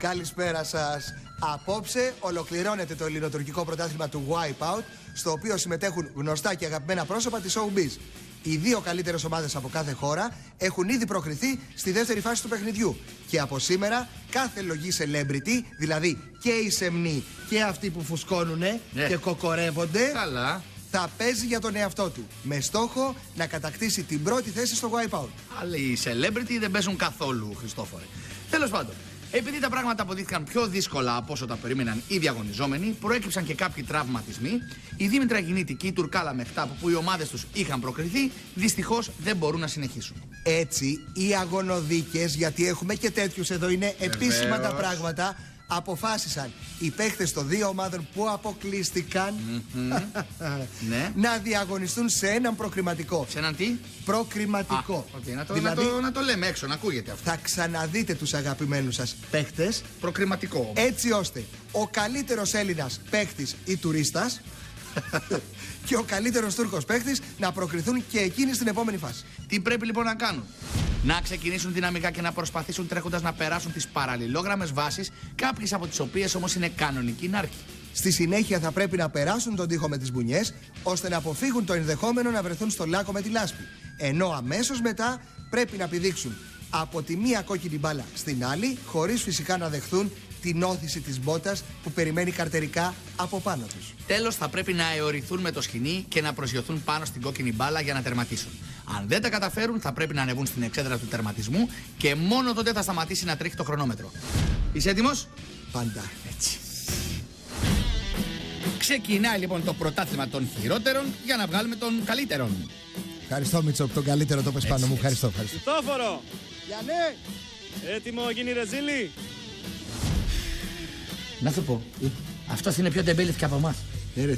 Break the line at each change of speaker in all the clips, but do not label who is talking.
Καλησπέρα σας. Απόψε ολοκληρώνεται το ελληνοτουρκικό πρωτάθλημα του Wipeout, στο οποίο συμμετέχουν γνωστά και αγαπημένα πρόσωπα της Showbiz. Οι δύο καλύτερες ομάδες από κάθε χώρα έχουν ήδη προκριθεί στη δεύτερη φάση του παιχνιδιού. Και από σήμερα κάθε λογή celebrity, δηλαδή και οι σεμνοί και αυτοί που φουσκώνουνε και κοκορεύονται, θα παίζει για τον εαυτό του, με στόχο να κατακτήσει την πρώτη θέση στο Wipeout.
Αλλά οι celebrity δεν παίζουν καθόλου, Χριστόφορε. Τέλος πάντων, επειδή τα πράγματα αποδείχθηκαν πιο δύσκολα από όσο τα περίμεναν οι διαγωνιζόμενοι, προέκυψαν και κάποιοι τραυματισμοί. Η Δήμητρα Γινίτη και η Τουρκάλα Μεχτάπου, που οι ομάδες τους είχαν προκριθεί, δυστυχώς δεν μπορούν να συνεχίσουν.
Έτσι, οι αγωνοδίκες, γιατί έχουμε και τέτοιους εδώ, είναι επίσημα τα πράγματα, αποφάσισαν οι παίχτες των δύο ομάδων που αποκλείστηκαν να διαγωνιστούν σε έναν προκριματικό.
Σε έναν τι?
Προκριματικό.
Να το λέμε έξω, να ακούγεται αυτό.
Θα ξαναδείτε τους αγαπημένους σας παίχτες.
Προκριματικό.
Έτσι ώστε ο καλύτερος Έλληνας παίχτης ή τουρίστας και ο καλύτερος Τούρκος παίχτης να προκριθούν και εκείνοι στην επόμενη φάση.
Τι πρέπει λοιπόν να κάνουν? Να ξεκινήσουν δυναμικά και να προσπαθήσουν τρέχοντας να περάσουν τις παραλληλόγραμμες βάσεις, κάποιες από τις οποίες όμως είναι κανονική νάρκη.
Στη συνέχεια θα πρέπει να περάσουν τον τοίχο με τις μπουνιές, ώστε να αποφύγουν το ενδεχόμενο να βρεθούν στο λάκκο με τη λάσπη. Ενώ αμέσως μετά πρέπει να πηδήξουν από τη μία κόκκινη μπάλα στην άλλη, χωρίς φυσικά να δεχθούν την όθηση της μπότας που περιμένει καρτερικά από πάνω τους.
Τέλος, θα πρέπει να αεωρηθούν με το σκοινί και να προσγειωθούν πάνω στην κόκκινη μπάλα για να τερματίσουν. Αν δεν τα καταφέρουν, θα πρέπει να ανεβούν στην εξέδρα του τερματισμού και μόνο τότε θα σταματήσει να τρέχει το χρονόμετρο. Είσαι έτοιμος?
Πάντα.
Έτσι. Ξεκινάει λοιπόν το πρωτάθλημα των χειρότερων για να βγάλουμε τον καλύτερον.
Ευχαριστώ, Μίτσο, τον καλύτερο το πες πάνω μου. Ευχαριστώ.
Χριστόφορο!
Γιάννε!
Έτοιμο, γίνει ρεζίλι!
Να σου πω, αυτός είναι πιο τεμπέλης και από εμάς.
Ρε,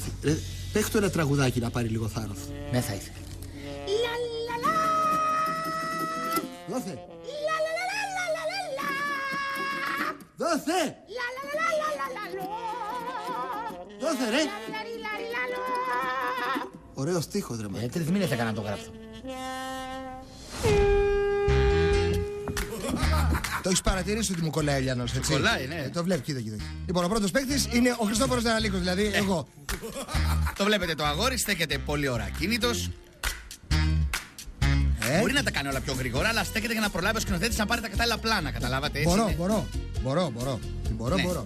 παίχ' του ένα τραγουδάκι να πάρει λίγο θάρρος.
Ναι, θα ήθελε.
Δώθε! Δώθε! Δώθε, ρε! Ωραίος στίχος, ρε μάνα.
3 μήνες έκανα να το γράψω.
Το έχεις παρατηρήσει ότι μου κολλάει ο Λιάνος, έτσι?
Κολλάει, ναι.
Το βλέπει, κοίτα. Λοιπόν, ο πρώτος παίκτης είναι ο Χριστόφορος Νεαλίκος, δηλαδή εγώ.
Το βλέπετε, το αγόρι στέκεται πολλή ώρα κίνητος. Μπορεί να τα κάνει όλα πιο γρήγορα, αλλά στέκεται για να προλάβει ο σκηνοθέτης να πάρει τα κατάλληλα πλάνα. Καταλάβατε, έτσι? Μπορώ.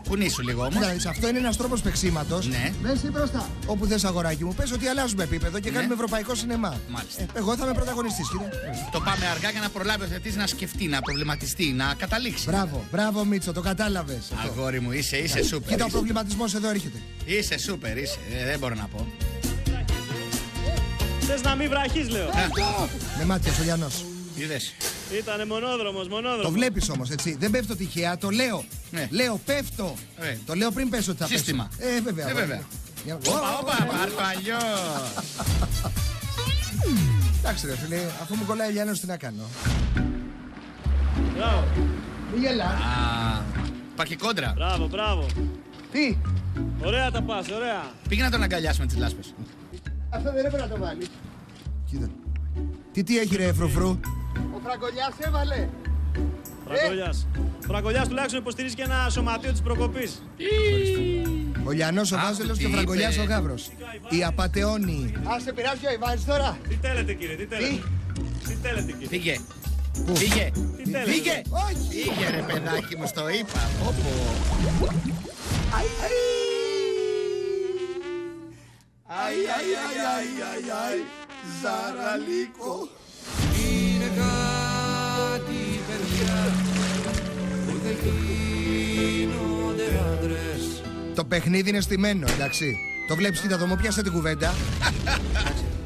Κουνήσου
λίγο όμως.
Δηλαδή, αυτό είναι ένας τρόπος παίξήματος.
Ναι.
Μπες ή μπροστά. Όπου θες, αγοράκι μου, πες ότι αλλάζουμε επίπεδο και κάνουμε ευρωπαϊκό σινεμά.
Μάλιστα.
Εγώ θα είμαι πρωταγωνιστής, κύριε.
Το πάμε αργά για να προλάβει ο θεατής να σκεφτεί, να προβληματιστεί, να καταλήξει.
Μπράβο, Μίτσο, το κατάλαβες.
Αγόρι μου, είσαι σούπερ.
Κοίτα, ο προβληματισμός εδώ έρχεται.
Είσαι σούπερ, δεν μπορώ να πω.
Θες να μην βραχείς, λέω.
Με μάτια ο Λιάνος.
Είδες.
Ήτανε μονόδρομος.
Το βλέπεις όμως, έτσι. Δεν πέφτω τυχαία, το λέω.
Ναι.
Λέω, πέφτω. Το λέω πριν πέσω ότι θα πέσω.
Σύστημα.
Βέβαια.
Όπα, πάρ' το αλλιώ.
Εντάξει ρε φίλε, αφού μου κολλάει ο Λιάνος, τι να κάνω.
Μπράβο.
Μη γελάς.
Υπάρχει κόντρα.
Μπράβο.
Τι,
Ωραία τα πας, ωραία.
Πήγε να τον αγκαλιάσουμε τις λάσπες.
αυτό δεν έπρεπε να το βάλεις. Κοίτα. Τι έχει ρε φρουφρού. Ο Φραγκολιάς έβαλε.
Φραγκολιάς τουλάχιστον υποστηρίζει και ένα σωματείο της προκοπής.
Ο Λιανός ο Βάζελος και ο Φραγκολιάς ο Γάβρος. Οι απατεώνοι. Σε πειράζει ο Ιβάνης τώρα.
Τι θέλετε, κύριε, τι θέλετε, κύριε.
Φύγε.
Τι θέλετε.
Φύγε.
Όχι.
Φύγε ρε παιδάκι μου, στο είπα.
Αϊ, Ζαραλίκο.
Είναι κάτι παιδιά που δεν γίνονται άντρες.
Το παιχνίδι είναι στημένο, εντάξει. Το βλέπεις, κοίτα, το μου πιάσε την κουβέντα.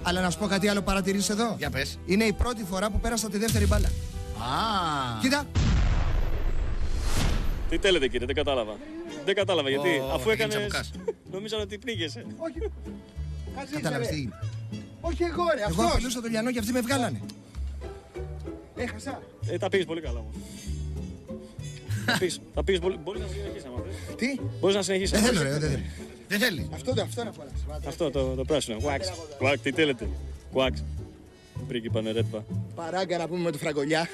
Αλλά να σου πω κάτι άλλο, παρατηρείς εδώ.
Για πες.
Είναι η πρώτη φορά που πέρασα τη δεύτερη μπάλα. Κοίτα.
Τι θέλετε, κύριε, δεν κατάλαβα γιατί. Αφού
θα
έκανες,
γίνεις
νομίζω ότι πνίγεσαι.
Όχι. Κατάλαβες τι έγινε.
Όχι εγώ ρε,
Εγώ
αυτός.
απειλούσα τον Λιανό και αυτοί με βγάλανε.
Έχασα.
Τα πήγες πολύ καλά όμως. Θα πήγες πολύ. Μπορείς να συνεχίσεις άμα θες.
Τι?
Μπορείς να συνεχίσεις.
Δεν θέλω ρε, δεν θέλω.
Δεν θέλει.
Αυτό να φωνάξει.
Αυτό το πράσινο. Κουάξ, τι θέλετε. Κουάξ. Πρίγκιπα νερέτπα.
Παράγκα να πούμε με το Φραγκολιά.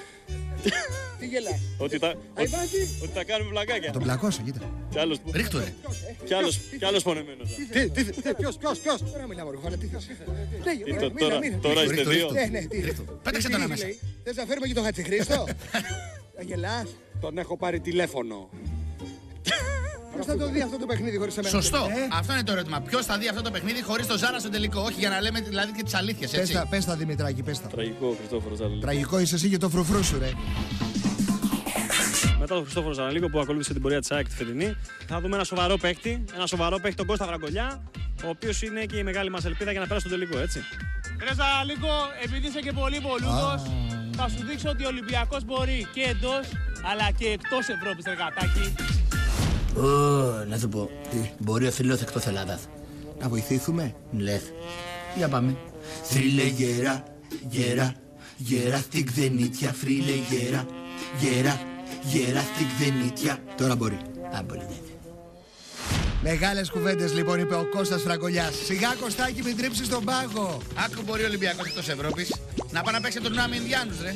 Τι γελάς.
Ότι τα κάνουμε βλακάκια.
Τον πλακώσω, κοίτα.
Ρίχτω ρε.
Κι άλλος πονεμένος.
Ποιος. Τώρα μιλάμε, ρε Χωφάνα, τι θες.
Τώρα είστε δύο.
Ναι, τι.
Πέταξε τον άμεσα.
Θες να φέρουμε και τον Χατζηχρήστο. Θα γελάς.
Τον έχω πάρει τηλέφωνο.
Ποιος θα το δει αυτό το παιχνίδι χωρίς εμένα.
Σωστό. Αυτό είναι το ερώτημα. Ποιος θα δει αυτό το παιχνίδι χωρίς το Ζάρα στο τελικό? Όχι, για να λέμε δηλαδή και τις αλήθειες, έτσι.
Πες τα Δημητράκη, πες τα.
Τραγικό Χριστόφορο Ζαναλίκο.
Τραγικό είσαι εσύ και το φρουφρού σου, ρε.
Μετά τον Χριστόφορο Ζαναλίκο που ακολούθησε την πορεία της ΑΕΚ τη φετινή, θα δούμε ένα σοβαρό παίκτη, τον Κώστα Βραγκολιά, ο οποίος είναι και η μεγάλη μας ελπίδα για να περάσει στο τελικό, έτσι.
Ρε Ζαναλίκο, επειδή είσαι και πολύ μπολούδος, θα σου δείξω ότι ο Ολυμπιακός μπορεί και εντός αλλά και εκτός Ευρώπης, ρε γατάκι.
Να σου πω. Μπορεί ο θρύλος εκτός Ελλάδας.
Να βοηθήσουμε.
Λες. Για πάμε. Θρύλε γέρα, γέρα, γέρα στην ξενίτια. Θρύλε γέρα, γέρα, γέρα στην ξενίτια. Τώρα μπορεί. Μπορεί.
Μεγάλες κουβέντες λοιπόν, είπε ο Κώστας Φραγκολιάς. Σιγά Κωστάκι, μην τρίψεις τον πάγο.
Άκου μπορεί ο Ολυμπιακός εκτός Ευρώπης να πάει να παίξει τον με Ινδιάνους, ρε.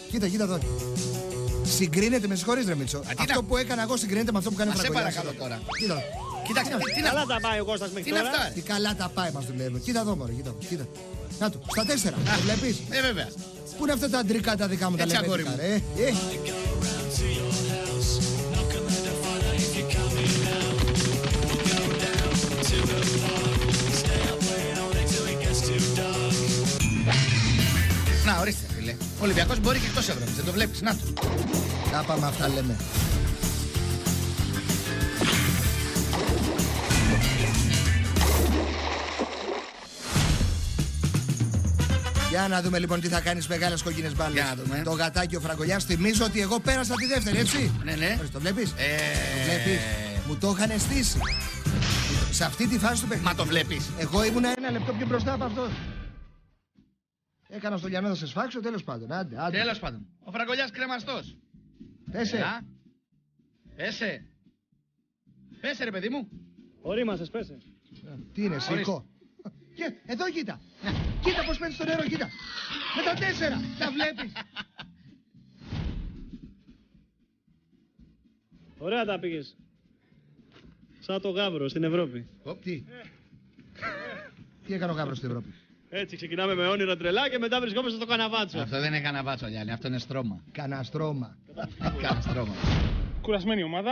Κοίτα εδώ. Συγκρίνεται, με συγχωρείς ρε Μίτσο. Αυτό που έκανα εγώ συγκρίνεται με αυτό που κάνει ο Φραγκολιάς.
Σε παρακαλώ τώρα.
Κοίτα.
Κοιτάξτε, τι είναι
Καλά τα πάει ο Κώστας μέχρι τώρα.
Τι καλά τα πάει μας δουλεύει. Κοίτα εδώ μωρέ, κοίτα. Να του, στα 4, το βλέπεις.
Βέβαια.
Πού είναι αυτά τα αντρικά τα δικά μου τα λεπτά, ρε.
Να, ορίστε φίλε. Ο Ολυμπιακός μπορεί και εκτός Ευρώπης, δεν το βλέπεις, να του.
Να πάμε αυτά λέμε. Για να δούμε λοιπόν τι θα κάνεις μεγάλες κόκκινες μπάλες.
Για να δούμε.
Το γατάκι ο Φραγκολιάς, θυμίζω ότι εγώ πέρασα τη δεύτερη, έτσι.
Ναι.
Το βλέπεις. Το βλέπεις. Μου το είχαν στήσει. Σε αυτή τη φάση του παιχνιδιού.
Μα το βλέπεις.
Εγώ ήμουνα ένα λεπτό πιο μπροστά από αυτό. Έκανα στο λιανό να σε σφάξω, τέλος πάντων. Άντε.
Τέλος πάντων. Ο Φραγκολιάς κρεμαστός. Πέσε ρε παιδί μου.
Ορίμασες, πέσε.
Τι είναι, σήκω. Εδώ κοίτα. Κοίτα πως παίρνει στο νερό, κοίτα. Με τα 4. Τα βλέπεις.
Ωραία τα πήγες. Σαν το γάβρο στην Ευρώπη.
Τι έκανε ο γάβρος στην Ευρώπη.
Έτσι ξεκινάμε με όνειρα τρελά και μετά βρισκόμαστε στο καναβάτσο.
Αυτό δεν είναι καναβάτσο, Γιάννη, αυτό είναι στρώμα.
Καναστρώμα.
Καναστρώμα.
Κουρασμένη ομάδα.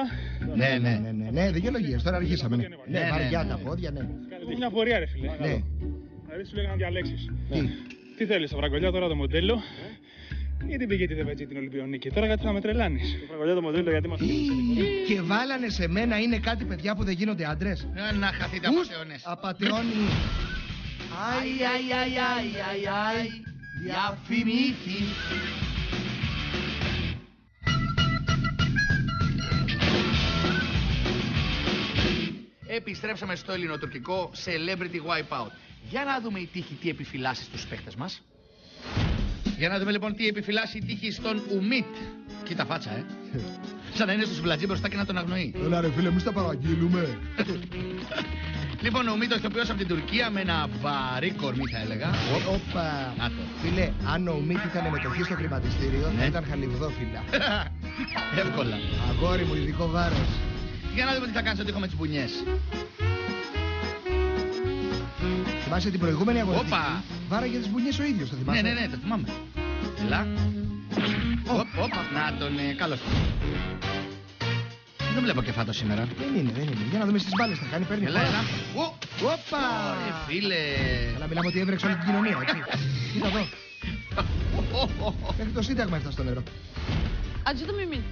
Ναι, δικαιολογίες, τώρα αργήσαμε. Ναι, βαριά τα πόδια, ναι.
Μια πορεία, ρε φίλε.
Ναι.
Δηλαδή σου λέγανε να διαλέξεις.
Τι
θέλεις, το Φραγκολιά τώρα το μοντέλο. Γιατί πήγε τη Δεβετζή την Ολυμπιονίκη, τώρα κάτι θα με τρελάνεις. Το Φραγκολιά το μοντέλο γιατί μας
Και βάλανε σε μένα είναι κάτι παιδιά που δεν γίνονται άντρες.
Να χαθείτε απατεώνες.
Απατεώνει. Αι, διαφημίθη.
Επιστρέψαμε στο ελληνοτουρκικό Celebrity Wipeout. Για να δούμε η τύχη τι επιφυλάσσει στους παίχτες μας. Για να δούμε λοιπόν τι επιφυλάσσει η τύχη στον Ουμίτ. Κοίτα φάτσα, Σαν να είναι στο σουβλατζί μπροστά και να τον αγνοεί.
Έλα ρε φίλε, εμείς τα παραγγείλουμε.
Λοιπόν, ο Ουμίτ ο ηθοποιός από την Τουρκία με ένα βαρύ κορμί θα έλεγα.
Όπα.
Να το.
Φίλε, αν ο Ουμίτ ήταν μετοχή στο χρηματιστήριο, θα ήταν χαλιβδόφυλλα.
Εύκολα.
Αγόρι μου, ειδικό βάρος.
Για να δούμε τι θα κάνει στον τοίχο με τις μπουνιές.
Θυμάσαι την προηγούμενη αγωνιστική.
Όπα.
Βάραγε τις μπουνιές ο ίδιος, το θυμάσαι.
Ναι, το θυμάμαι. Έλα. Όπα. Να τον καλώς. Δεν βλέπω και φάτο σήμερα.
Δεν είναι. Για να δούμε στις μπάλες θα κάνει, παίρνει.
Έλα.
Όπα.
Φίλε.
Αλλά μιλάμε ότι έβρεξε όλη την κοινωνία, έτσι. Κοίτα εδώ. Μέχρι το Σύνταγμα έφτασε στο νερό.
Acıdı mı Ümit?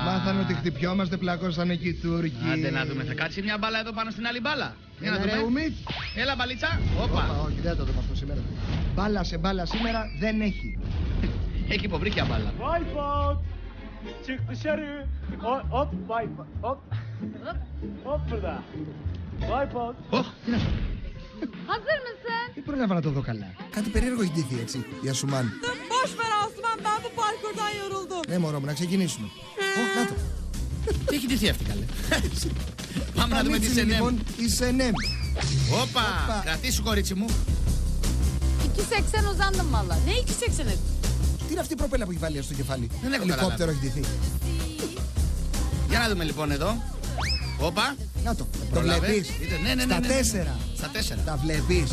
Μάθανε ότι χτυπιόμαστε, πλακώσανε και οι Τούρκοι.
Άντε να δούμε, θα κάτσει μια μπάλα εδώ πάνω στην άλλη μπάλα. Για να δούμε.
Ουμίτ.
Έλα μπαλίτσα. Όπα.
Όχι, δεν το δούμε αυτό σήμερα. Μπάλα σε μπάλα σήμερα δεν έχει.
Έχει υποβρύχια μπάλα.
Wipeout! Çık dışarı! Hop, wipeout! Hop! Hop burada! Wipeout!
Τι είναι αυτό.
Hazır mısın?
Δεν πρόλαβα να το δω καλά. Κάτι περίεργο έχει ντυθεί έτσι, η Ασουμάν.
Boş ver Asuman, ben bu parkurdan yoruldum.
Ναι, μωρό μου, να ξεκινήσουμε. Να το.
Τι έχει ντυθεί αυτή καλέ. Πάμε να δούμε τι
Πανίτσι,
σενέμ.
λοιπόν, η Σενέμ.
Όπα, κρατήσου κορίτσι μου.
2.80 uzandım valla. Ne 2.80'i?
Τι είναι αυτή η προπέλα που έχει βάλει στο κεφάλι?
Δεν έχω
Ελικόπτερο έχει ντυθεί.
Για να δούμε λοιπόν εδώ. Όπα.
Να το. Το
Προλάβες.
βλέπεις?
Ναι.
Στα 4.
Στα 4.
Τα βλέπεις?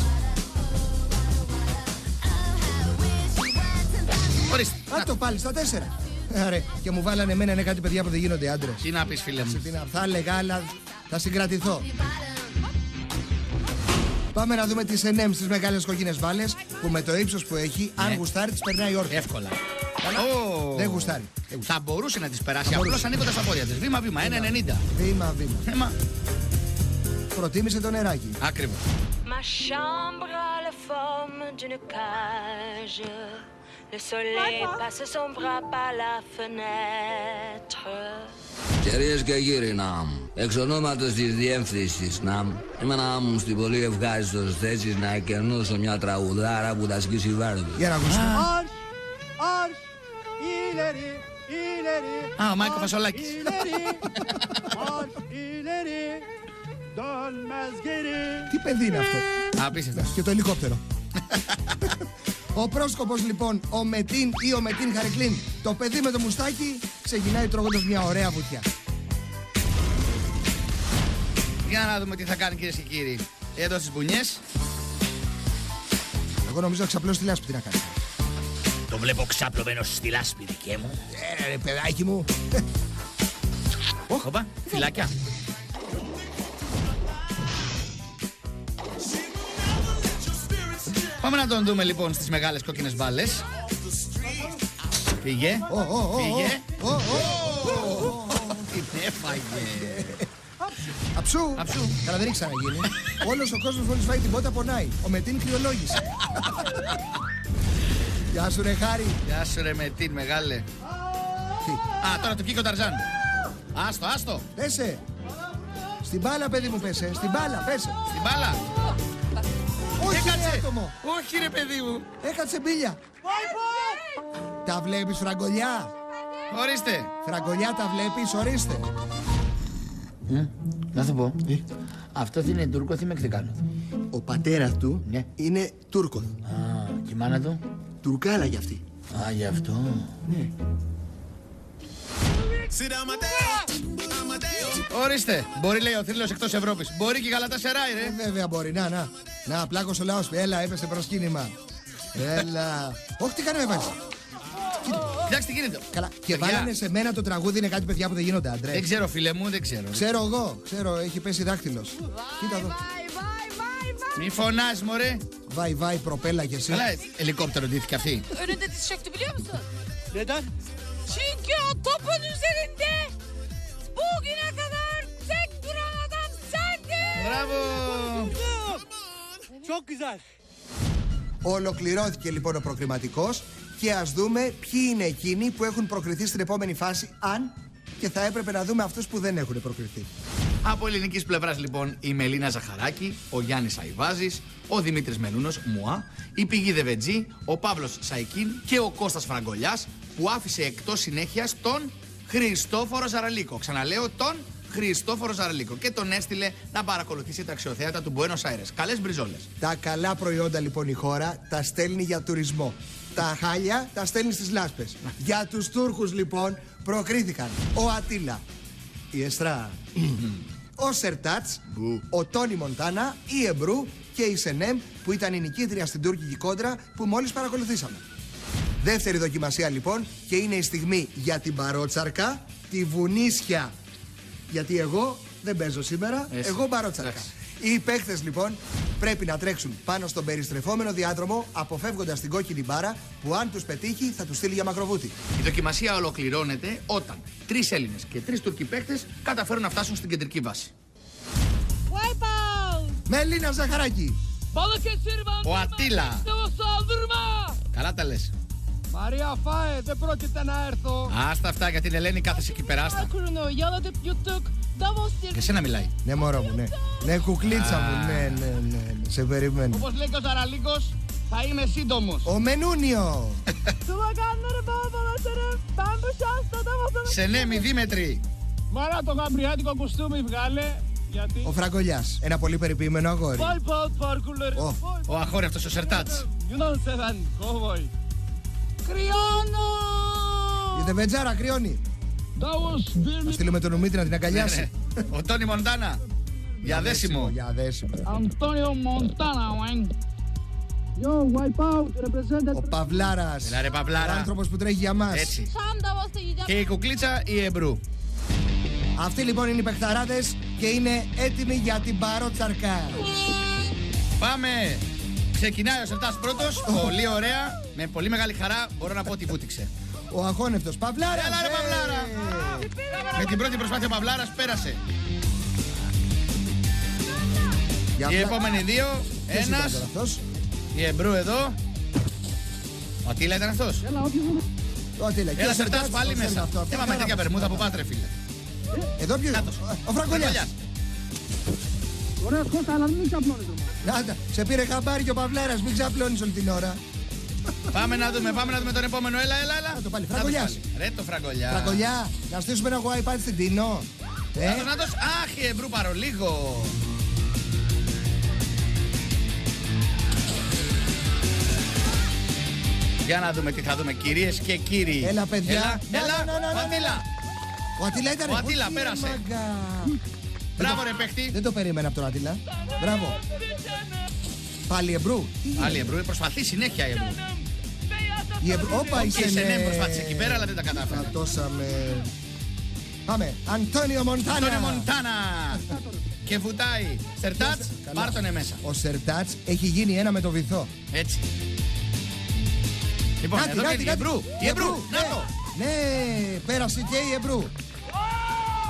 Ορίστε.
Α, το πάλι στα 4. Άρα, και μου βάλανε εμένα είναι κάτι παιδιά που δεν γίνονται άντρες.
Τι να πεις, φίλε μου.
Θα έλεγα, αλλά θα συγκρατηθώ. Πάμε να δούμε τις NM στις μεγάλες κόκκινες μπάλες που με το ύψος που έχει, αν γουστάρει, τις περνάει όρθια.
Εύκολα.
Δεν γουστάρει.
Θα μπορούσε να τις περάσει απλώς ανοίγοντας τα πόδια της. Βήμα-βήμα, 1,90.
Βήμα. Προτίμησε το νεράκι.
Ακριβώς.
Ma chambre a la forme d'une cage. Le soleil passe son bras par la fenêtre.
Κυρίες και κύριοι ΝΑΜ, εξ ονόματος της διεύθυνσης ΝΑΜ, είμαι να ήμουν στην πολύ ευχάριστος θέση να εκκερνώσω μια τραγουδάρα που θα σκίσει βάρδι.
Για να ακούσουμε.
Arş, ileri, ileri.
Α, ο Μάικο Φασολάκης.
Arş, ileri, dönmez geri.
Τι παιδί είναι αυτό?
Απίστευτα.
Και το ελικόπτερο. Ο πρόσκοπος λοιπόν, ο Μετίν ή ο Μετίν Χαρικλίν, το παιδί με το μουστάκι, ξεκινάει τρώγοντας μια ωραία βουτιά.
Για να δούμε τι θα κάνει, κυρίες και κύριοι. Εδώ στις μπουνιές.
Εγώ νομίζω να ξαπλώσει τη λάσπη, τι να κάνει.
Το βλέπω ξάπλωμένο στη λάσπη, δικέ μου.
Ρε παιδάκι μου.
Όπα, φυλάκια. Πάμε να τον δούμε λοιπόν στις μεγάλες κόκκινες μπάλες. Φύγε. Φύγε. Την έφαγε.
Αψού. Καλά, δεν έχει ξαναγίνει. Όλος ο κόσμος μόλις φάει την πότα πονάει. Ο Μετίν κρυολόγησε. Γεια σου ρε Χάρη.
Γεια σου ρε Μετίν, μεγάλε. Α, τώρα του βγήκε ο Ταρζάν. Άστο.
Πέσε. Στην μπάλα, παιδί μου, πέσε. Στην μπάλα, πέσε.
Στην μπάλα.
Όχι,
Έκατσε.
ρε άτομο.
Όχι ρε παιδί μου.
Έκατσε μπίλια. Τα βλέπεις, φραγκολιά?
Ορίστε.
Φραγκολιά, τα βλέπεις, ορίστε.
Να σου πω. Αυτό είναι Τούρκος ή Μεξικάνος?
Ο πατέρας του
Ναι.
είναι Τούρκος.
Α, και η μάνα του?
Τουρκάλα κι αυτή.
Α, γι' αυτό.
Ορίστε. Μπορεί λέει ο θρύλος εκτός Ευρώπης. Μπορεί και η Γαλατασεράι ρε.
Βέβαια μπορεί, να, πλάκος ο λαός. Έλα, έπεσε προσκύνημα. Έλα. Όχι, τι κάνει με βάζει.
Κοιτάξτε τι γίνεται.
Καλά, και
Παιδιά.
βάλανε σε μένα το τραγούδι, είναι κάτι παιδιά που δεν γίνονται άντρες.
Δεν ξέρω φίλε μου, δεν ξέρω.
Ξέρω, έχει πέσει δάκτυλος. Κοίτα εδώ.
Μη φωνάζεις μωρέ.
Βάει, προπέλα κι εσύ.
Καλά, ελικόπτερο ντύθηκε αυτή.
Önünde diz çöktü biliyor musun?
Neden?
Çünkü o topun üzerinde bugüne kadar tek duran adam sendin.
Μπράβο.
Çok güzel.
Ολοκληρώθηκε λοιπόν ο προκριματικός και ας δούμε ποιοι είναι εκείνοι που έχουν προκριθεί στην επόμενη φάση, αν και θα έπρεπε να δούμε αυτούς που δεν έχουν προκριθεί.
Από ελληνικής πλευράς λοιπόν η Μελίνα Ζαχαράκη, ο Γιάννης Αϊβάζης, ο Δημήτρης Μενούνος, Μουά, η Πηγή Δεβετζή, ο Παύλος Σαϊκίν και ο Κώστας Φραγκολιάς που άφησε εκτός συνέχειας τον Χριστόφορο Ζαραλίκο. Ξαναλέω, τον Χριστόφορο Ζαραλίκο και τον έστειλε να παρακολουθήσει τα αξιοθέατα του Μπουένος Άιρες. Καλές μπριζόλες.
Τα καλά προϊόντα λοιπόν η χώρα τα στέλνει για τουρισμό. Τα χάλια τα στέλνει στις λάσπες. Για τους Τούρκους λοιπόν προκρίθηκαν ο Ατίλα, η Εστρά, ο Σερτάτς, ο Τόνι Μοντάνα, η Εμπρού και η Σενέμ που ήταν η νικήτρια στην τουρκική κόντρα που μόλις παρακολουθήσαμε. Δεύτερη δοκιμασία λοιπόν και είναι η στιγμή για την παρότσαρκα, τη βουνίσια. Γιατί εγώ δεν παίζω σήμερα, εγώ μπαρότσαρκα. Οι παίκτες λοιπόν πρέπει να τρέξουν πάνω στον περιστρεφόμενο διάδρομο αποφεύγοντας την κόκκινη μπάρα που αν τους πετύχει θα τους στείλει για μακροβούτι.
Η δοκιμασία ολοκληρώνεται όταν 3 Έλληνες και 3 Τουρκοί παίκτες καταφέρουν να φτάσουν στην κεντρική βάση.
Wipeout.
Μελίνα Ζαχαράκη.
Ο Ατίλα. Καλά τα λες.
Μαρία Φάε, δεν πρόκειται να έρθω.
Άστα αυτά για την Ελένη κάθεσαι εκεί πέρα. Άστα.
Kurunu yaladıp yuttuk. Davos
Για σένα μιλάει.
Ναι μωρό μου, ναι. Ναι κουκλίτσα μου, ναι, σε περιμένω.
Όπως λέει και ο Ζαραλίκος, θα είμαι σύντομος.
Ο Μενούνιο.
Sloganları bol bol atarım. Ben bu şansla Davos'a
Σενέμι Δήμετρη.
Μάρα το γαμπριάτικο κουστούμι βγάλε, γιατί...
Ο Φραγκολιάς, ένα πολύ περιποιημένο αγόρι.
Wipeout parkurları.
Ω.
Ο αγόρι αυτός ο Σερτάτς.
You don't say that, cowboy. Κρυώνω!
Η Δεβεντζάρα κρυώνει. Να στείλουμε τον Ουμίτη να την αγκαλιάσει.
Ο Τόνι Μοντάνα. Για δέσιμο.
Για δέσιμο.
Αντώνιο Μοντάνα, man. Yo, Wipeout, represented.
Ο Παυλάρας.
Έλα ρε Παυλάρα.
Ο άνθρωπος που τρέχει για μας.
Έτσι. Και η κουκλίτσα η Εμπρού.
Αυτοί λοιπόν είναι οι παιχταράδες και είναι έτοιμοι για την παρότσαρκα.
Πάμε. Ξεκινάει ο Σερτάς πρώτος. Πολύ ωραία. Με πολύ μεγάλη χαρά μπορώ να πω ότι βούτυξε.
Ο αγχώνευτος Παυλάρας.
Έλα ρε Παυλάρα. Με την πρώτη προσπάθεια ο Παυλάρας πέρασε. Οι επόμενοι δύο. Ένας. Η Εμπρού εδώ. Ο Ατίλα ήταν αυτός. Έλα Σερτάς πάλι μέσα. Δεν πάμε τέτοια περμούδα που πάτρε φίλε.
Εδώ ποιος? Ο Φραγκολιάς.
Ωραία Κώστα, αλλά μην ξαπλώνεις.
Νάτα, σε πήρε χαμπάρι και ο Παυλάρας, μην ξαπλώνεις όλη την ώρα.
Πάμε να δούμε τον επόμενο. Έλα.
Να το πάλι, Φραγκολιάς.
Ρε το Φραγκολιά.
Φραγκολιά, να στήσουμε ένα wipeout στην Τίνο.
Νάτος, αχ η Εμπρού παρολίγο. Για να δούμε τι θα δούμε κυρίες και κύριοι.
Έλα παιδιά.
Έλα, ο Ατίλα.
Ο Ατίλα ήταν.
Ο Ατίλα πέρασε. Μπράβο ρε παίχτη.
Δεν το περίμενα από τον Ατίλα. Μπράβο. Πάλι Εμπρού.
Πάλι Εμπρού, προσπαθεί συνέχεια η Εμπρού.
Η Εμπρού, όπα είσαι
ναι. Προσπάθησε εκεί πέρα αλλά δεν τα κατάφερε.
Κατώσαμε. Πάμε, Αντώνιο Μοντάνα.
Αντώνιο Μοντάνα. Και βουτάει. Σερτάτς, πάρ' τον μέσα.
Ο Σερτάτς έχει γίνει ένα με το βυθό.
Έτσι. Λοιπόν, εδώ είναι η Εμπρού. Η Εμπρού, να το.
Ναι, πέρασε και η Εμπρού.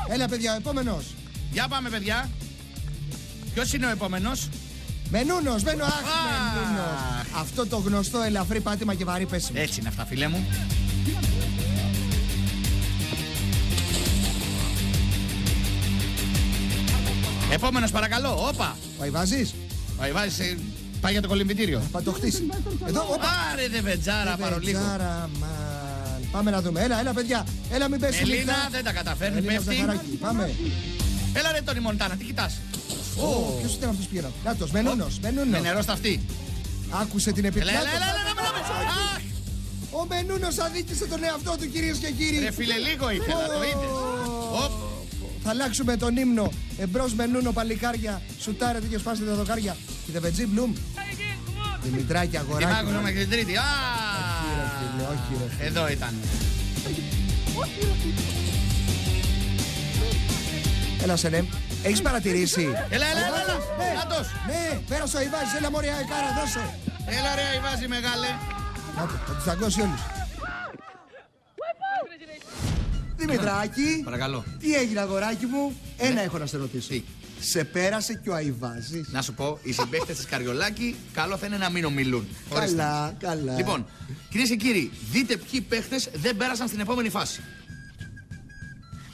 Έλα παιδιά, ο επόμενος.
Για πάμε παιδιά. Ποιος είναι ο επόμενος?
Μενούνος, Μενούνος. Αυτό το γνωστό ελαφρύ πάτημα και βαρύ πέσιμο.
Έτσι είναι αυτά φίλε μου. Επόμενος παρακαλώ, όπα.
Πάει βάζεις.
Πάει βάζεις, πάει για το κολυμβητήριο.
Θα το χτίσει. Εδώ, όπα.
Άρε δε βετζάρα παρολίγο.
Πάμε να δούμε, έλα παιδιά. Έλα μην πέσει
Ελίνα δεν τα καταφέρνει, πέφτει.
Πάμε.
Έλα ρε Τόνι Μοντάνα, τι κοιτάς?
Ποιος ήταν αυτός πήγαινε? Νάτος, Μενούνος.
Με νερό στα αυτή.
Άκουσε την επιτυχία.
Έλα.
Ο Μενούνος αδίκησε τον εαυτό του κυρίες και κύριοι.
Ρε φίλε λίγο ήθελα, το είδες.
Θα αλλάξουμε τον ύμνο. Εμπρός Μενούνο παλικάρια. Σουτάρετε και σπάστε τα δοκάρια. Και the Veggie Bloom. Δημητράκη αγοράκι.
Τι μάγουμε μέχρι την Τρίτη.
Όχι ρε.
Εδώ ήταν.
Έλα Σενέμ. Έχεις παρατηρήσει?
Έλα. Νάτος.
Ναι, πέρασε ο Ιβάζης. Έλα μωρέ Αϊκάρα, δώσε.
Έλα ρε Ιβάζη μεγάλε.
Να το, θα τους δαγκώσει όλους. Δημητράκη.
Παρακαλώ.
Τι έγινε αγοράκι μου? Ένα έχω να σε ρωτήσω.
Τι?
Σε πέρασε και ο Αϊβάζης?
Να σου πω, οι συμπαίκτες της Καριολάκη καλό θα είναι να μην ομιλούν.
Καλά.
Λοιπόν, κυρίες και κύριοι, δείτε ποιοι παίχτες δεν πέρασαν στην επόμενη φάση.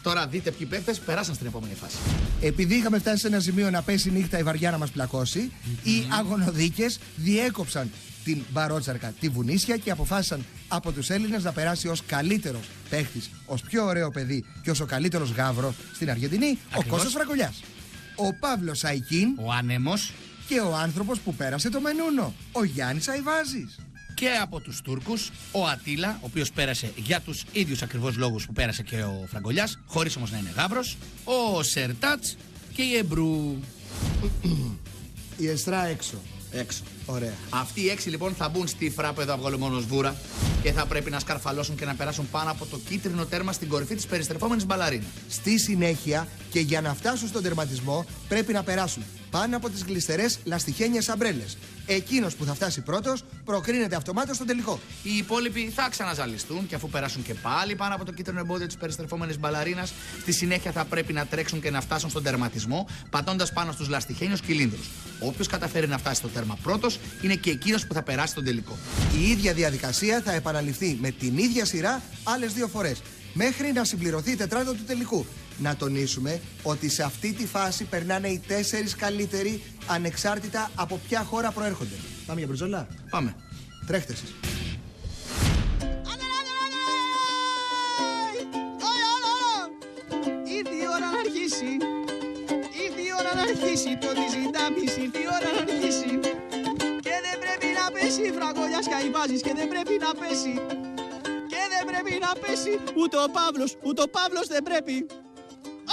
Τώρα δείτε ποιοι παίχτες περάσαν στην επόμενη φάση.
Επειδή είχαμε φτάσει σε ένα σημείο να πέσει νύχτα η βαριά να μας πλακώσει, οι αγωνοδίκες διέκοψαν την μπαρότσαρκα, τη βουνίσια και αποφάσισαν από τους Έλληνες να περάσει ως καλύτερος παίχτης, ως πιο ωραίο παιδί και ως ο καλύτερος γάβρος στην Αργεντινή, ο Κώστας Φραγκολιάς. Ο Παύλος Αϊκίν,
ο άνεμος
και ο άνθρωπος που πέρασε το Μενούνο, ο Γιάννης Αϊβάζης.
Και από τους Τούρκους, ο Ατίλα, ο οποίος πέρασε για τους ίδιους ακριβώς λόγους που πέρασε και ο Φραγκολιάς, χωρίς όμως να είναι γάβρος, ο Σερτάτς και η Εμπρού.
Η Εστρά έξω.
Έξω.
Ωραία.
Αυτοί οι 6 λοιπόν θα μπουν στη φράπεδο αυγολεμόνος βούρα και θα πρέπει να σκαρφαλώσουν και να περάσουν πάνω από το κίτρινο τέρμα στην κορυφή της περιστρεφόμενης μπαλαρίνα.
Στη συνέχεια και για να φτάσουν στον τερματισμό πρέπει να περάσουν πάνω από τις γλιστερές λαστιχένιες αμπρέλες. Εκείνος που θα φτάσει πρώτος προκρίνεται αυτομάτως στον τελικό.
Οι υπόλοιποι θα ξαναζαλιστούν και αφού περάσουν και πάλι πάνω από το κίτρινο εμπόδιο της περιστρεφόμενης μπαλαρίνας, στη συνέχεια θα πρέπει να τρέξουν και να φτάσουν στον τερματισμό πατώντας πάνω στους λαστιχένιους κυλίνδρους. Όποιος καταφέρει να φτάσει στο τέρμα πρώτος είναι και εκείνος που θα περάσει τον τελικό.
Η ίδια διαδικασία θα επαναληφθεί με την ίδια σειρά άλλες 2 φορές, μέχρι να συμπληρωθεί η τετράδα του τελικού. Να τονίσουμε ότι σε αυτή τη φάση περνάνε οι 4 καλύτεροι ανεξάρτητα από ποια χώρα προέρχονται. Πάμε για μπριζόλα.
Πάμε.
Τρέχτε εσείς.
Ήρθε η ώρα να αρχίσει. Ήρθε η ώρα να αρχίσει. Το διζητάμις ήρθε η ώρα να αρχίσει. Και δεν πρέπει να πέσει.
Εσύ Φραγκολιάς και Αϊβάζης και δεν πρέπει να πέσει. Και δεν πρέπει να πέσει ούτε ο Παύλος, ούτε ο Παύλος δεν πρέπει.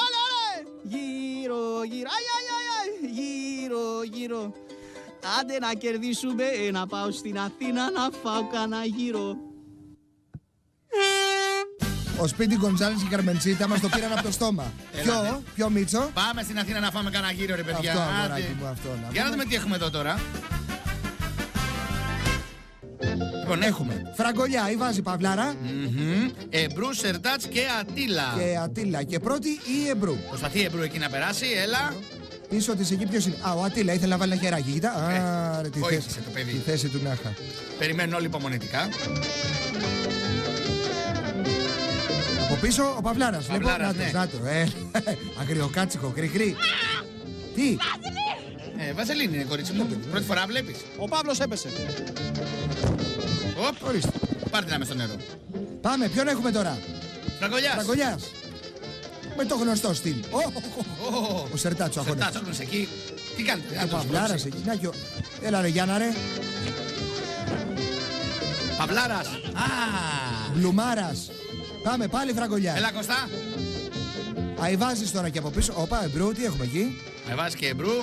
Όλα ρε! Γύρω, γύρω, αι, γύρω, γύρω. Άντε να κερδίσουμε, να πάω στην Αθήνα να φάω κανένα γύρο.
Ο Σπίτι Γκοντζάλης και η Καρμεντσίτα μας το πήραν από το στόμα. Ποιο Μίτσο?
Πάμε στην Αθήνα να φάμε κανένα γύρο, ρε παιδιά.
Αυτό, αγοράκι μου, αυτό.
Για να δούμε τι έχουμε εδώ τώρα.
Λοιπόν, έχουμε Φραγκολιά, η Βάζη Παυλάρα.
Εμπρού, Σερτάτς και Ατίλα.
Και Ατίλα. Και πρώτη η Εμπρού.
Προσπαθεί η Εμπρού εκεί να περάσει, έλα.
Πίσω της εκεί ποιος είναι? Α, ο Ατίλα ήθελε να βάλει ένα χεράκι. Κοίτα. Α, ρε, τη θέση του να είχα.
Περιμένουν όλοι υπομονετικά.
Από πίσω ο Παυλάρας.
Παυλάρας,
λοιπόν, να το. Αγριοκάτσικο, κρυκρή. Τι?
Βαζελίνη είναι, κορίτσι μου. Πρώτη φορά βλέπεις.
Ο Παύλος έπεσε.
Ορίστε. Πάρτε να με στο νερό.
Πάμε, ποιον έχουμε τώρα?
Φραγκολιάς.
Με το γνωστό στυλ. Ο Σερτάτσο αγώνας.
Σερτάτσο εκεί. Τι κάνετε?
Ο Παυλάρας εκεί. Έλα ρε Γιάννα ρε.
Παυλάρας.
Μπλουμάρας. Πάμε πάλι Φραγκολιάς.
Έλα Κωστά.
Αϊβάζης τώρα και από πίσω. Όπα, Εμπρού, τι έχουμε εκεί?
Αϊβάζης και Εμπρού.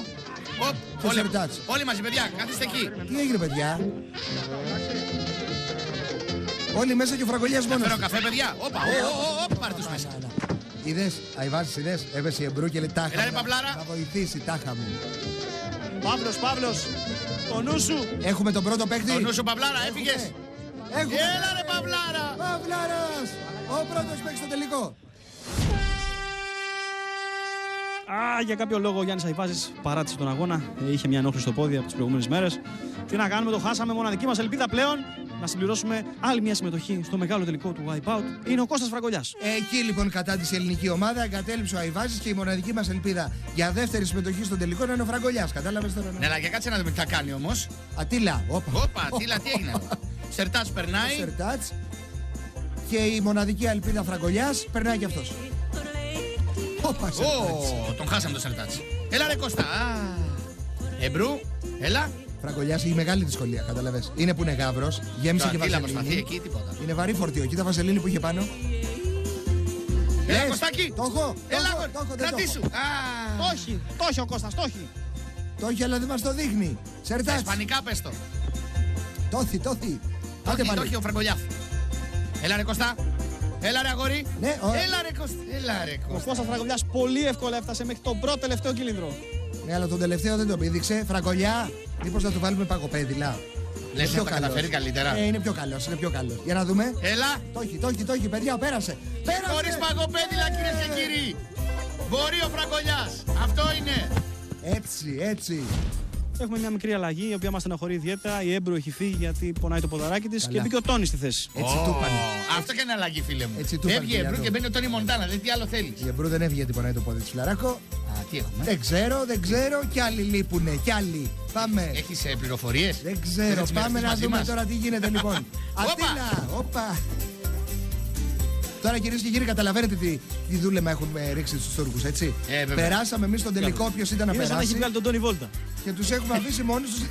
Όλοι μαζί παιδιά, καθίστε εκεί.
Τι έγινε παιδιά? Όλοι μέσα και ο Φραγκολιάς μόνος.
Φέρω καφέ παιδιά. Όπα, πάρε τους μέσα.
Είδες, Αϊβάζης είδες, έπεσε η Εμπρού και λέει τάχα.
Έλα ρε Παυλάρα.
Να βοηθήσει, τάχα μου.
Παύλος, το νου σου.
Έχουμε τον πρώτο παίκτη.
Το νου σου Παυλάρα, έφυγες. Έλα ρε Παυλάρα.
Παυλάρας, ο πρώτος παίκτης στο τελικό.
Για κάποιο λόγο ο Γιάννης Αϊβάζης παράτησε τον αγώνα. Είχε μια ενόχληση στο πόδι από τις προηγούμενες μέρες. Τι να κάνουμε, το χάσαμε. Μοναδική μας ελπίδα πλέον να συμπληρώσουμε άλλη μια συμμετοχή στο μεγάλο τελικό του Wipeout είναι ο Κώστας Φραγκολιάς.
Εκεί λοιπόν κατά της ελληνική ομάδα εγκατέλειψε ο Αϊβάζης και η μοναδική μας ελπίδα για δεύτερη συμμετοχή στο τελικό είναι ο Φραγκολιάς. Κατάλαβες τώρα?
Ναι, αλλά για κάτσε να δούμε τι θα κάνει όμως.
Ατίλα,
Όπα, Ατίλα, τι έγινε? Σερτάτς περνάει.
Σερτάτς. Και η μοναδική ελπίδα Φραγκολιάς περνάει και αυτός.
Τον χάσαμε τον Σερτάτς. Έλα ρε Κώστα. Εμπρού, έλα.
Φραγκολιάς έχει μεγάλη δυσκολία, καταλαβες. Είναι που είναι γάβρος, γέμισε και βαζελίνη.
Εκεί, τίποτα.
Είναι βαρύ φορτίο, κοίτα βαζελίνη που είχε πάνω.
Έλα Κωστάκι.
Το έχω.
Έλα, κρατήσου.
Το έχει ο Κώστας, το έχει.
Το έχει, αλλά δεν μας το δείχνει. Σερτάτς.
Ισπανικά πες το.
Τόθη.
Το έχει ο Φραγκολιάς. Έλα ρε Κώστα. Έλα ρε αγόρι.
Ναι,
Έλα ρε Κώστα.
Ο Κώστας Φραγκολιάς πολύ εύκολα έφτασε μέχρι τον πρώτο τελευταίο κύλινδρο.
Ναι, αλλά τον τελευταίο δεν το πήδηξε. Φραγκολιά, μήπως να του βάλουμε παγοπέδιλα?
Λες να τα καταφέρει καλύτερα.
Είναι πιο καλός, Για να δούμε.
Έλα.
Το έχει, παιδιά, πέρασε.
Χωρίς παγοπέδιλα κυρίες και κύριοι. Μπορεί ο Φραγκολιάς. Αυτό είναι.
Έτσι.
Έχουμε μια μικρή αλλαγή, η οποία μας στεναχωρεί ιδιαίτερα. Η Έμπρου έχει φύγει γιατί πονάει το ποδαράκι της και μπήκε ο Τόνι στη θέση.
Έτσι του πάνε.
Αυτό και είναι αλλαγή, φίλε μου.
Έβγε
η Εμπρού και μπαίνει ο Τόνι Μοντάνα. Δεν τι άλλο θέλεις.
Η Εμπρού δεν έβγε γιατί πονάει το πόδι της, φιλαράκο.
Τι έχουμε?
Δεν ξέρω. Κι άλλοι λείπουνε. Πάμε.
Έχεις πληροφορίες?
Δεν ξέρω. Πάμε να δούμε τώρα τι γίνεται λοιπόν. Ατίλα, όπα. Τώρα κυρίες και κύριοι, καταλαβαίνετε τι δούλεμα έχουμε ρίξει στους Τούρκους, έτσι. Περάσαμε εμείς στον τελικό, ποιος ήταν να περάσει.
Είναι σαν να έχει βγάλει τον Τόνι Βόλτα.
Και τους έχουμε αφήσει μόνους τους.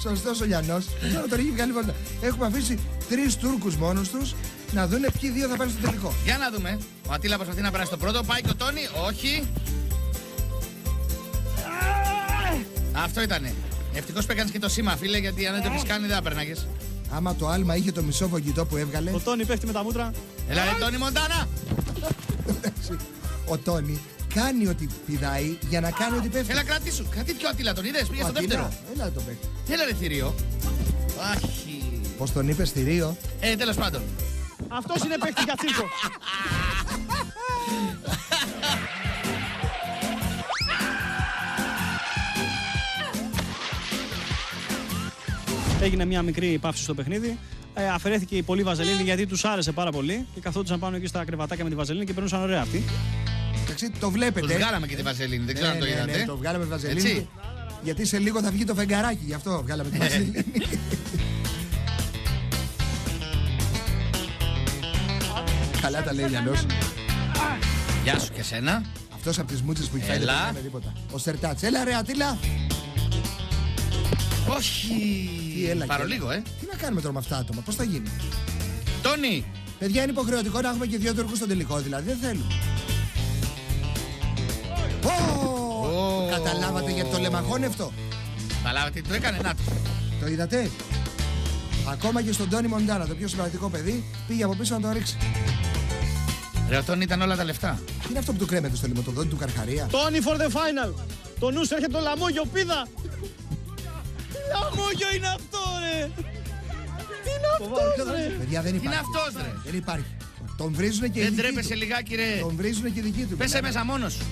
Σωστός ο Λιανός. Τώρα τον έχει βγάλει Βόλτα. Έχουμε αφήσει 3 Τούρκους μόνους τους να δουν ποιοι δύο θα πάνε στο τελικό.
Για να δούμε. Ο Ατίλα προσπαθεί να περάσει το πρώτο. Πάει και ο Τόνι. Όχι. Αυτό ήτανε. Ευτυχώς που έκανες και το σήμα, φίλε, γιατί αν δεν το έχεις κάνει δεν θα περνάγες.
Άμα το άλμα είχε το μισό βογγητό που έβγαλε.
Ο Τόνι πέφτει με τα μούτρα.
Έλα ρε Τόνι Μοντάνα.
Ο Τόνι κάνει ότι πηδάει για να κάνει ότι πέφτει.
Έλα κρατήσου. Κρατή πιο Ατίλα, τον είδες, πήγε στο δεύτερο.
Έλα το παίξει.
Έλα ρε θηρίο. Άχι.
Πώς τον είπες θηρίο?
Τέλος πάντων.
Αυτός είναι παίκτη για τσίρκο.
Έγινε μια μικρή παύση στο παιχνίδι. Αφαιρέθηκε η πολύ βαζελίνη γιατί τους άρεσε πάρα πολύ και καθόντουσαν πάνω εκεί στα κρεβατάκια με τη βαζελίνη και περνούσαν ωραία αυτοί.
Εντάξει, το βλέπετε.
Τους βγάλαμε και τη βαζελίνη, δεν ξέρω αν το είδατε.
Ναι, το βγάλαμε τη βαζελίνη. Έτσι. Γιατί σε λίγο θα βγει το φεγγαράκι, γι' αυτό βγάλαμε τη βαζελίνη. Καλά τα λέει ο Λιανός.
Γεια σου και σένα.
Αυτός από τις μούτσες που έχει φάει δεν με τίποτα. Ο Σερτάτς. Έλα ρε Ατίλα.
Όχι. Παρολίγο,
Τι να κάνουμε τώρα με αυτά τα άτομα, πώς θα γίνει?
Τόνι!
Παιδιά, είναι υποχρεωτικό να έχουμε και 2 Τούρκους στον τελικό, δηλαδή δεν θέλουμε. Καταλάβατε γιατί το λεμαγόνευτο?
Καταλάβατε τι το έκανε, να το.
Το είδατε? Ακόμα και στον Τόνι Μοντάνα, το πιο συμπαθητικό παιδί, πήγε από πίσω να το ρίξει.
Ρε, ο Τόνι ήταν όλα τα λεφτά.
Τι είναι αυτό που του κρέμεται στο λιμωτοδόνι του Καρχαρία?
Τόνι for the final. Το νους έρχεται το λαμόγιο, πίδα. Λαμόγιο είναι αυτό, ρε. Τι είναι αυτός, ρε.
Παιδιά, δεν υπάρχει.
Τι είναι αυτός, ρε.
Δεν υπάρχει. Τον βρίζουνε και οι
δεν
δικοί
τρέπεσαι
του.
λιγάκι, ρε.
Τον βρίζουνε και οι δικοί του.
Πέσε μέσα μόνος σου.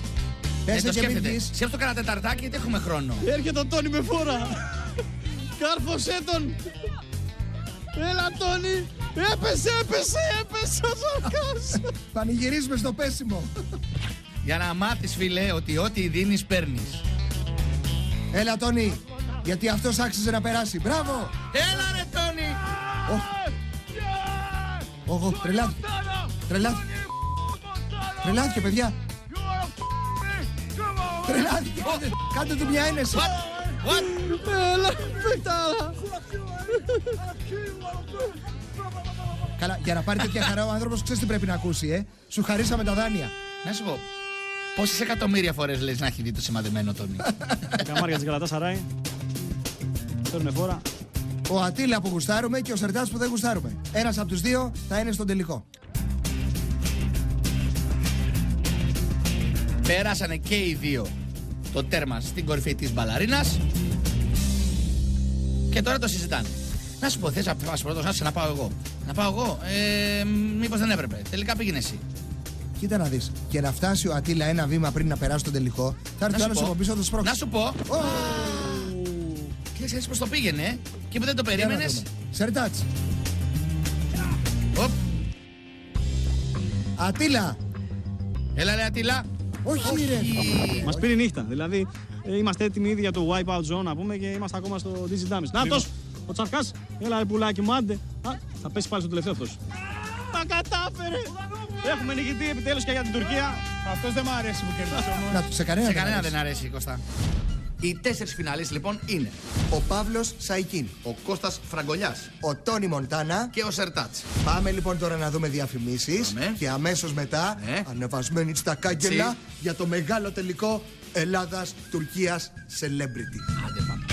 Πέσε
το
και μην
σκέφτεται.
πεις.
Σκέφτο κανένα τεταρτάκι γιατί έχουμε χρόνο.
Έρχεται ο Τόνι με φόρα. Κάρφωσέ τον. Έλα, Τόνι. Έπεσε ο Σαρκάς.
Πανηγυρίζουμε στο πέσιμο.
Για να μάθεις, φίλε, ότι ό,τι δίνεις παίρνεις.
Έλα, Τόνι, γιατί αυτός άξιζε να περάσει. Μπράβο!
Έλα, ρε, Τόνι!
Τρελάθηκε, παιδιά. Τρελάθηκε. Κάντε του μια ένεση.
Έλα, παικτάρα.
Καλά, για να πάρει τέτοια χαρά ο άνθρωπος ξέρεις τι πρέπει να ακούσει, Σου χαρίσαμε τα δάνεια.
Να σου πω, πόσες εκατομμύρια φορές λες να έχει δει το σημαδεμένο Τόνι?
Καμάρια της Γαλατάσαράι. Παίρνουνε φόρα.
Ο Ατίλα που γουστάρουμε και ο Σερτάς που δεν γουστάρουμε. Ένας από τους δύο θα είναι στον τελικό.
Πέρασανε και οι δύο το τέρμα στην κορυφή της μπαλαρίνας και τώρα το συζητάνε. Να σου πω, θες να πας πρώτος, να πάω εγώ. Να πάω εγώ, μήπως δεν έπρεπε. Τελικά πήγαινε εσύ.
Κοίτα να δεις, και να φτάσει ο Ατίλα ένα βήμα πριν να περάσει τον τελικό, θα έρθει ο άλλος από πίσω να το σπρώξει.
Να σου πω. Και έτσι πως το πήγαινε και που δεν το περίμενες.
Σερτάτς. Ατίλα.
Έλα, ρε Ατίλα.
Όχι, ρε.
Μας πήρε νύχτα. Δηλαδή, είμαστε έτοιμοι ήδη για το wipeout zone να πούμε και είμαστε ακόμα στο Digi Damage. Νάτος, ο Τσαρκάς. Έλα, ρε πουλάκι μου, άντε. Θα πέσει πάλι στο τελευταίο αυτός. Τα κατάφερε. Έχουμε νικητή επιτέλους και για την Τουρκία.
Αυτός δεν μ' αρέσει που κερδίσει.
Σε κανένα
δεν αρέσει, Κώστα. Οι 4 φιναλίστ λοιπόν είναι
ο Παύλος Σαϊκίν,
ο Κώστας Φραγκολιάς,
ο Τόνι Μοντάνα
και ο Σερτάτς.
Πάμε λοιπόν τώρα να δούμε διαφημίσεις και αμέσως μετά ανεβασμένοι στα κάγκελα για το μεγάλο τελικό Ελλάδας-Τουρκίας Celebrity.
Άντε πάμε.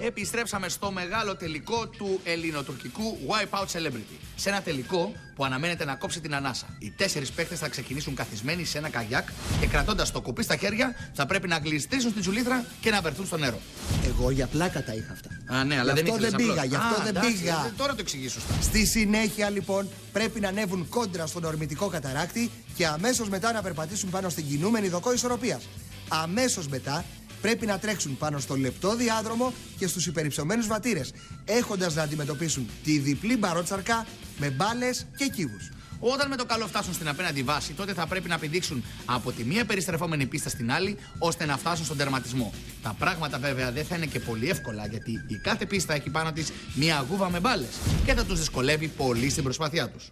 Επιστρέψαμε στο μεγάλο τελικό του ελληνοτουρκικού Wipeout Celebrity. Σε ένα τελικό που αναμένεται να κόψει την ανάσα. Οι 4 παίκτες θα ξεκινήσουν καθισμένοι σε ένα καγιάκ και κρατώντας το κουπί στα χέρια θα πρέπει να γλιστρήσουν στην τσουλήθρα και να βρεθούν στο νερό.
Εγώ για πλάκα τα είχα αυτά.
Α, ναι, αλλά
γι' αυτό δεν πήγα, γι' αυτό δεν πήγα.
Τώρα το εξηγήσω σωστά.
Στη συνέχεια λοιπόν πρέπει να ανέβουν κόντρα στον ορμητικό καταράκτη και αμέσως μετά να περπατήσουν πάνω στην κινούμενη δοκό ισορροπίας. Αμέσως μετά πρέπει να τρέξουν πάνω στο λεπτό διάδρομο και στους υπερυψωμένους βατήρες, έχοντας να αντιμετωπίσουν τη διπλή μπαρότσαρκα με μπάλες και κύβους.
Όταν με το καλό φτάσουν στην απέναντι βάση, τότε θα πρέπει να πηδήξουν από τη μία περιστρεφόμενη πίστα στην άλλη, ώστε να φτάσουν στον τερματισμό. Τα πράγματα βέβαια δεν θα είναι και πολύ εύκολα, γιατί η κάθε πίστα έχει πάνω της μία γούβα με μπάλες και θα τους δυσκολεύει πολύ στην προσπάθειά τους.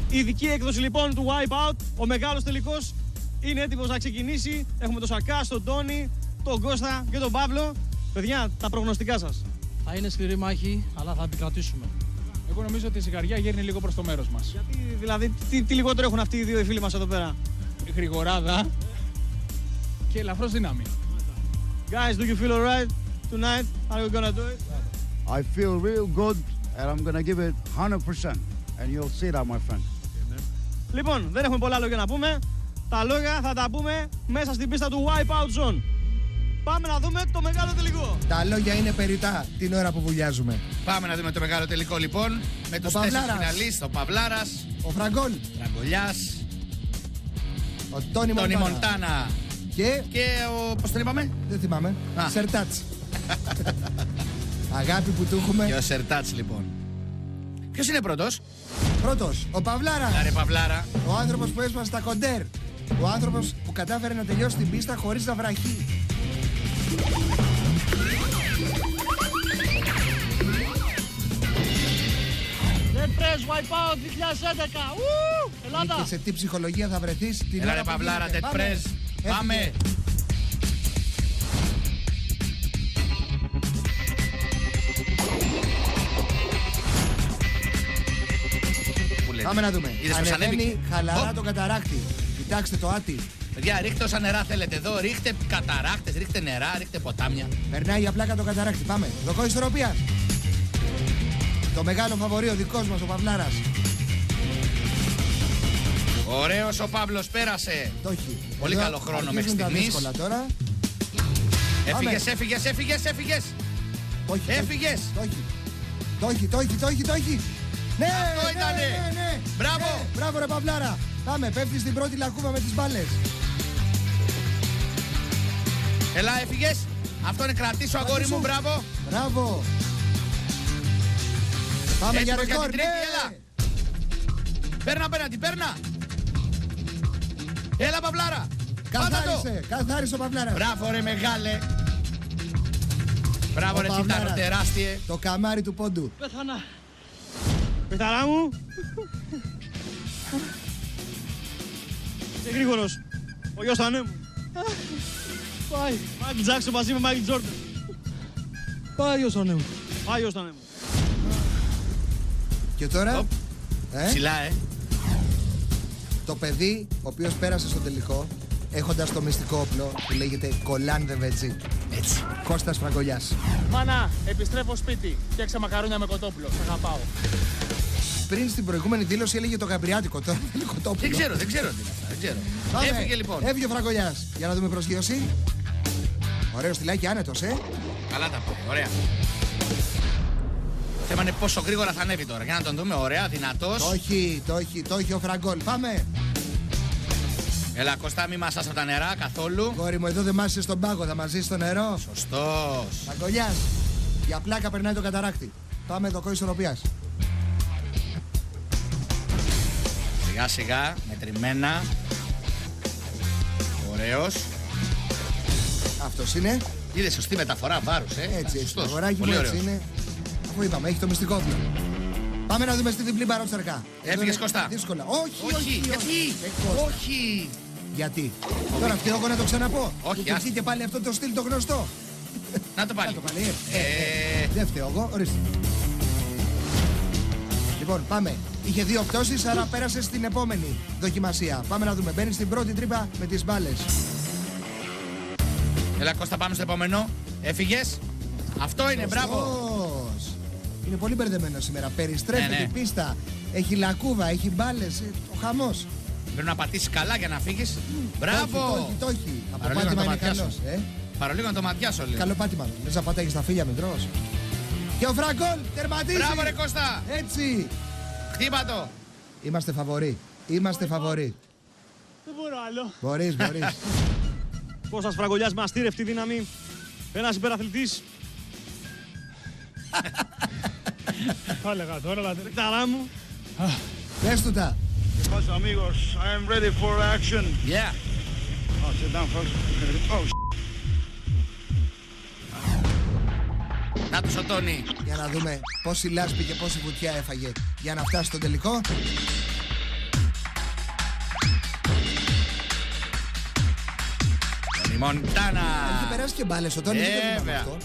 Η ειδική έκδοση λοιπόν του Wipeout, ο μεγάλος τελικός, είναι έτοιμος να ξεκινήσει. Έχουμε τον Σαρκά, τον Τόνι, τον Κώστα και τον Παύλο. Παιδιά, τα προγνωστικά σας.
Θα είναι σκληρή μάχη, αλλά θα επικρατήσουμε.
Εγώ νομίζω ότι η ζυγαριά γέρνει λίγο προς το μέρος μας.
Γιατί, δηλαδή, τι λιγότερο έχουν αυτοί οι δύο οι φίλοι μας εδώ πέρα?
Γρηγοράδα και ελαφρώς δύναμη.
Guys, do you feel alright tonight? Are you gonna do it?
I feel real good and I'm gonna give it 100%. And you'll see that, my friend.
Λοιπόν, δεν έχουμε πολλά λόγια να πούμε. Τα λόγια θα τα πούμε μέσα στην πίστα του Wipeout Zone. Πάμε να δούμε το μεγάλο τελικό.
Τα λόγια είναι περιτά την ώρα που βουλιάζουμε.
Πάμε να δούμε το μεγάλο τελικό λοιπόν. Με τους 4 φιναλίστ, ο Παυλάρας,
ο
Φραγκολιάς,
ο Τόνι
Μοντάνα και ο... πώς τον είπαμε?
Δεν θυμάμαι. Σερτάτς. Αγάπη που του έχουμε.
Και ο Σερτάτς λοιπόν. Ποιος είναι πρώτος?
Πρώτος, ο Παυλάρας.
Άρε Παυλάρα.
Ο άνθρωπος που έσπασε τα κοντέρ. Ο άνθρωπος που κατάφερε να τελειώσει την πίστα χωρίς να βραχεί.
Let's
Press Wipeout 2011. Ου! Ελλάδα!
Και σε τι ψυχολογία θα βρεθείς την
Έλα
ώρα
ρε
που
Παυλάρα,
γίνεται.
Dead Press. Πάμε.
Πάμε να δούμε.
Είδες πως ανέβηκε.
Ανεβαίνει χαλαρά
Ω.
το καταράκτη. Κοιτάξτε το άτι.
Παιδιά, ρίχτε όσα νερά θέλετε εδώ. Ρίχτε καταράκτες, ρίχτε νερά, ρίχτε ποτάμια.
Περνάει απλά το καταράκτη. Πάμε. Δοκό ισορροπίας. Το μεγάλο φαβορί, ο δικός μας, ο Παυλάρας.
Ωραίος ο Παύλος, πέρασε.
Το έχει.
Πολύ
Εδώ
καλό χρόνο μέχρι
αρχίζουν τα
στιγμής.
δύσκολα τώρα.
Έφυγες.
Το έχει.
Έφυγες.
Το έχει. Ναι,
Αυτό ήτανε.
ναι.
Μπράβο.
Ναι, μπράβο ρε Παυλάρα. Πάμε, πέφτει στην πρώτη λακκούβα με τις μπάλες.
Έλα, έφυγες. Αυτό είναι κρατήσω, αγόρι μου, μπράβο.
Μπράβο. Πάμε για
Έτοιμος
ρεκόρ,
την τρίτη, έλα. Παίρνα απέναντι, παίρνα. Έλα, Παυλάρα. Πάτα το.
Καθάρισε ο Παυλάρας.
Μπράβο ρε μεγάλε. Μπράβο ρε τσιτάρο τεράστιε.
Το καμάρι του πόντου.
Πέθανα.
Πεταρά μου. Είσαι γρήγορος. Ο γιος του ανέμου.
Πάει.
Μάικλ Τζάκσον μαζί με Μάικλ Τζόρνταν.
Πάει ο Σονέμου.
Πάει ο ανέμου.
Και τώρα,
Ψηλά,
το παιδί, ο οποίος πέρασε στο τελικό, έχοντας το μυστικό όπλο που λέγεται Κολάν Δεβέτζι.
Έτσι.
Κώστας Φραγκολιάς.
Μάνα, επιστρέφω σπίτι. Φτιάξα μακαρόνια με κοτόπουλο. Σ' αγαπάω.
Πριν στην προηγούμενη δήλωση έλεγε το γαμπριάτικο, τώρα είναι κοτόπουλο.
Δεν ξέρω τι είναι αυτά. Δεν ξέρω.
Πάμε.
Έφυγε λοιπόν.
Έφυγε ο Φραγκολιάς. Για να δούμε προσγείωση. Ωραίο στυλάκι, άνετος,
Καλά τα πάει. Ωραία. Θέμα είναι πόσο γρήγορα θα ανέβει τώρα. Για να τον δούμε. Ωραία, δυνατός.
Το έχει ο Φραγκόλ. Πάμε.
Έλα, Κωστά, μη μασάς από τα νερά καθόλου.
Κόρη μου, εδώ δεν μάσησε στον πάγο, θα μαζί στο νερό.
Σωστός.
Φραγκολιάς. Για πλάκα περνάει το καταράκτη. Πάμε δοκό ισορροπίας.
Σιγά σιγά, μετρημένα. Ωραίος.
Αυτός είναι.
Είδε σωστή μεταφορά βάρους,
Έτσι,
Σωστός.
το αγοράκι μου
Πολύ
έτσι
ωραίος.
είναι. Αφού είπαμε, έχει το μυστικό όπλο. Πάμε να δούμε στη διπλή μπαρότσαρκα.
Έφυγες, Κωστά.
Δύσκολα.
Όχι, γιατί.
Κώστα.
Όχι.
Γιατί. Τώρα φταίω εγώ να το ξαναπώ.
Όχι,
Του βγήκε πάλι αυτό το στυλ το γνωστό.
Να το πάλι.
Δεν φταίω εγώ, ορίστε. Λοιπόν, πάμε. Είχε 2 πτώσεις, άρα πέρασε στην επόμενη δοκιμασία. Πάμε να δούμε. Μπαίνει στην πρώτη τρύπα με τις μπάλες.
Έλα, Κώστα, πάμε στο επόμενο. Έφυγες. Αυτό είναι, μπράβο.
Σωστός. Είναι πολύ μπερδεμένο σήμερα. Περιστρέφεται
Ναι, ναι.
η πίστα. Έχει λακκούβα, έχει μπάλες. Ο χαμός.
Πρέπει να πατήσεις καλά για να φύγεις. Μπράβο.
Το έχει. Από
Παρολίγο να
πάτημα
το
είναι
ματιάσω.
καλός.
Παρολίγο να το ματιάσω λίγο.
Καλό πάτημα. Λες να πατάγεις τα φίλια με τρως. Και ο Φραγκόλ τερματίζει.
Μπράβο ρε Κώστα.
Έτσι.
Χτύπα το.
Είμαστε φαβοροί. Είμαστε φαβοροί.
Δεν μπορώ άλλο.
Μπορείς.
Κώστας Φραγκολιάς με αστήρευτη δύναμη. Ένας υπεραθλητής.
Θα έλεγα τώρα, αλλά δεν.
Πεταρά μου.
Πες του τα.
Pues amigos, I am ready for action.
Yeah.
Oh, sit down, folks. Oh,
Να του σωτώνει.
Για να δούμε πόση λάσπη και πόση βουτιά έφαγε για να φτάσει στο τελικό.
Η Μοντάνα.
Έχει περάσει και μπάλες ο Τόνι. δεν το θυμάμαι αυτό.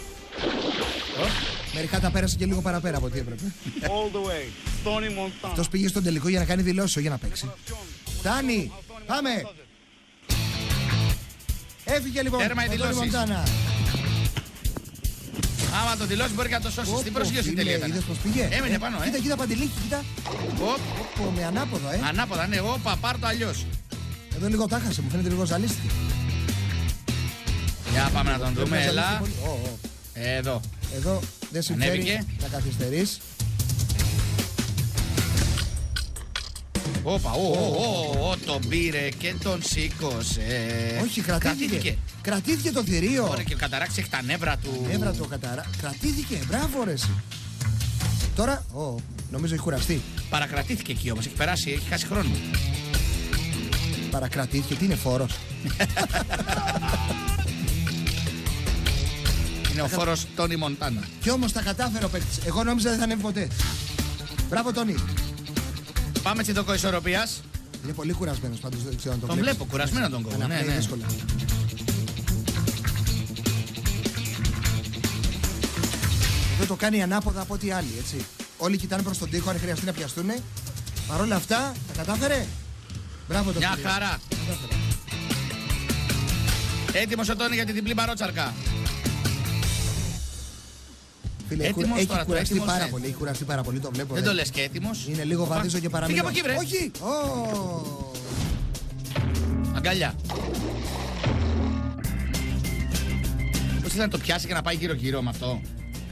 Μερικά τα πέρασε και λίγο παραπέρα από ό,τι έπρεπε.
all the way. Tony Montana.
Αυτός πήγε στον τελικό για να κάνει δηλώσεις, όχι για να παίξει. Φτάνει. Πάμε. Έφυγε λοιπόν
Τέρμα οι
ο Τόνι
δηλώσεις.
Μοντάνα.
Άμα το δηλώσει μπορεί να το σώσει. Στην προσγείωση
Φίλε,
τελεία ήταν.
είδες πως πήγε.
Έμεινε πάνω,
Κοίτα παντελίκι, κοίτα. Πω, με ανάποδο,
Ανάποδα, ναι, όπα, πάρ' το αλλιώς.
Εδώ λίγο τα χάσε, μου φαίνεται λίγο ζαλίστηκε.
Για πάμε να τον
Πρέπει
δούμε,
να
έλα.
ζαλίσει πολύ.
Εδώ.
Εδώ δεν συμφέρει
Ανέβηκε.
να καθυστερείς.
Όπα, τον πήρε και τον σήκωσε.
Όχι, κρατήθηκε. Κρατήθηκε το θηρίο.
Ωραία, και ο Καταράκης έχει τα νεύρα του.
Νεύρα του κρατήθηκε, μπράβο ρε εσύ. Τώρα, νομίζω έχει κουραστεί.
Παρακρατήθηκε εκεί όμως, έχει περάσει, έχει χάσει χρόνο.
Παρακρατήθηκε, τι είναι φόρος.
Είναι ο φόρος Τόνι Μοντάνα.
Κι όμως τα κατάφερε ο παίκτης. Εγώ νόμιζα δεν θα ανέβει ποτέ. Μπράβο Τόνι.
Πάμε τσιτοκό ισορροπίας.
Είναι πολύ κουρασμένος πάντως, δεν ξέρω αν
τον βλέπω, κουρασμένο τον κόβω. Ναι, ναι.
Δύσκολα. Εδώ το κάνει ανάποδα από ό,τι άλλοι, έτσι. Όλοι κοιτάνε προς τον τοίχο, αν χρειαστεί να πιαστούνε. Παρ' όλα αυτά, τα κατάφερε. Μπράβο το
Μια
φίλο.
χαρά. Έτοιμος ο Τόνι για την διπλή μπαρότσαρκα.
Φίλε,
Έτοιμος
έχει
τώρα,
κουραστεί
έτοιμος,
πάρα
ναι.
πολύ. Έχει κουραστεί πάρα πολύ, το βλέπω.
Δεν το λες και έτοιμος.
Είναι λίγο βαδίζω και παραμείνω.
Φύγε από εκεί, βρε.
Όχι!
Αγκαλιά. Πώς ήθελε να το πιάσει και να πάει γύρω-γύρω με αυτό.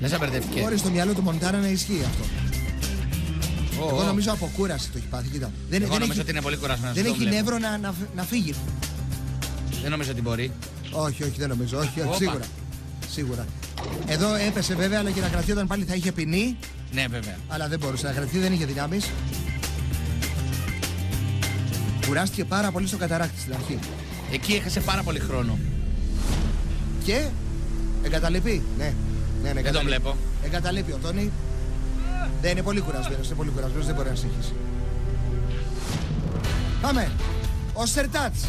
Λες να μπερδεύτηκε.
Χωρίς στο μυαλό του Μοντάνα να ισχύει αυτό. Εγώ νομίζω από κούραση το έχει πάθει. Κοίτα.
Εγώ νομίζω ότι είναι πολύ κουρασμένος.
Δεν έχει νεύρο να φύγει.
Δεν νομίζω ότι μπορεί.
Όχι, δεν νομίζω. Όχι, σίγουρα. Εδώ έπεσε βέβαια, αλλά και να κρατιόταν πάλι θα είχε ποινή.
Ναι, βέβαια.
Αλλά δεν μπορούσε να κρατηθεί, δεν είχε δυνάμεις. Κουράστηκε πάρα πολύ στο καταράκτη στην αρχή.
Εκεί έχασε πάρα πολύ χρόνο.
Και εγκαταλείπει. Ναι,
δεν τον βλέπω.
Εγκαταλείπει ο Τόνι. Δεν είναι πολύ κουρασμένος, δεν μπορεί να συγχύσει. Πάμε. Ο Σερτάτς.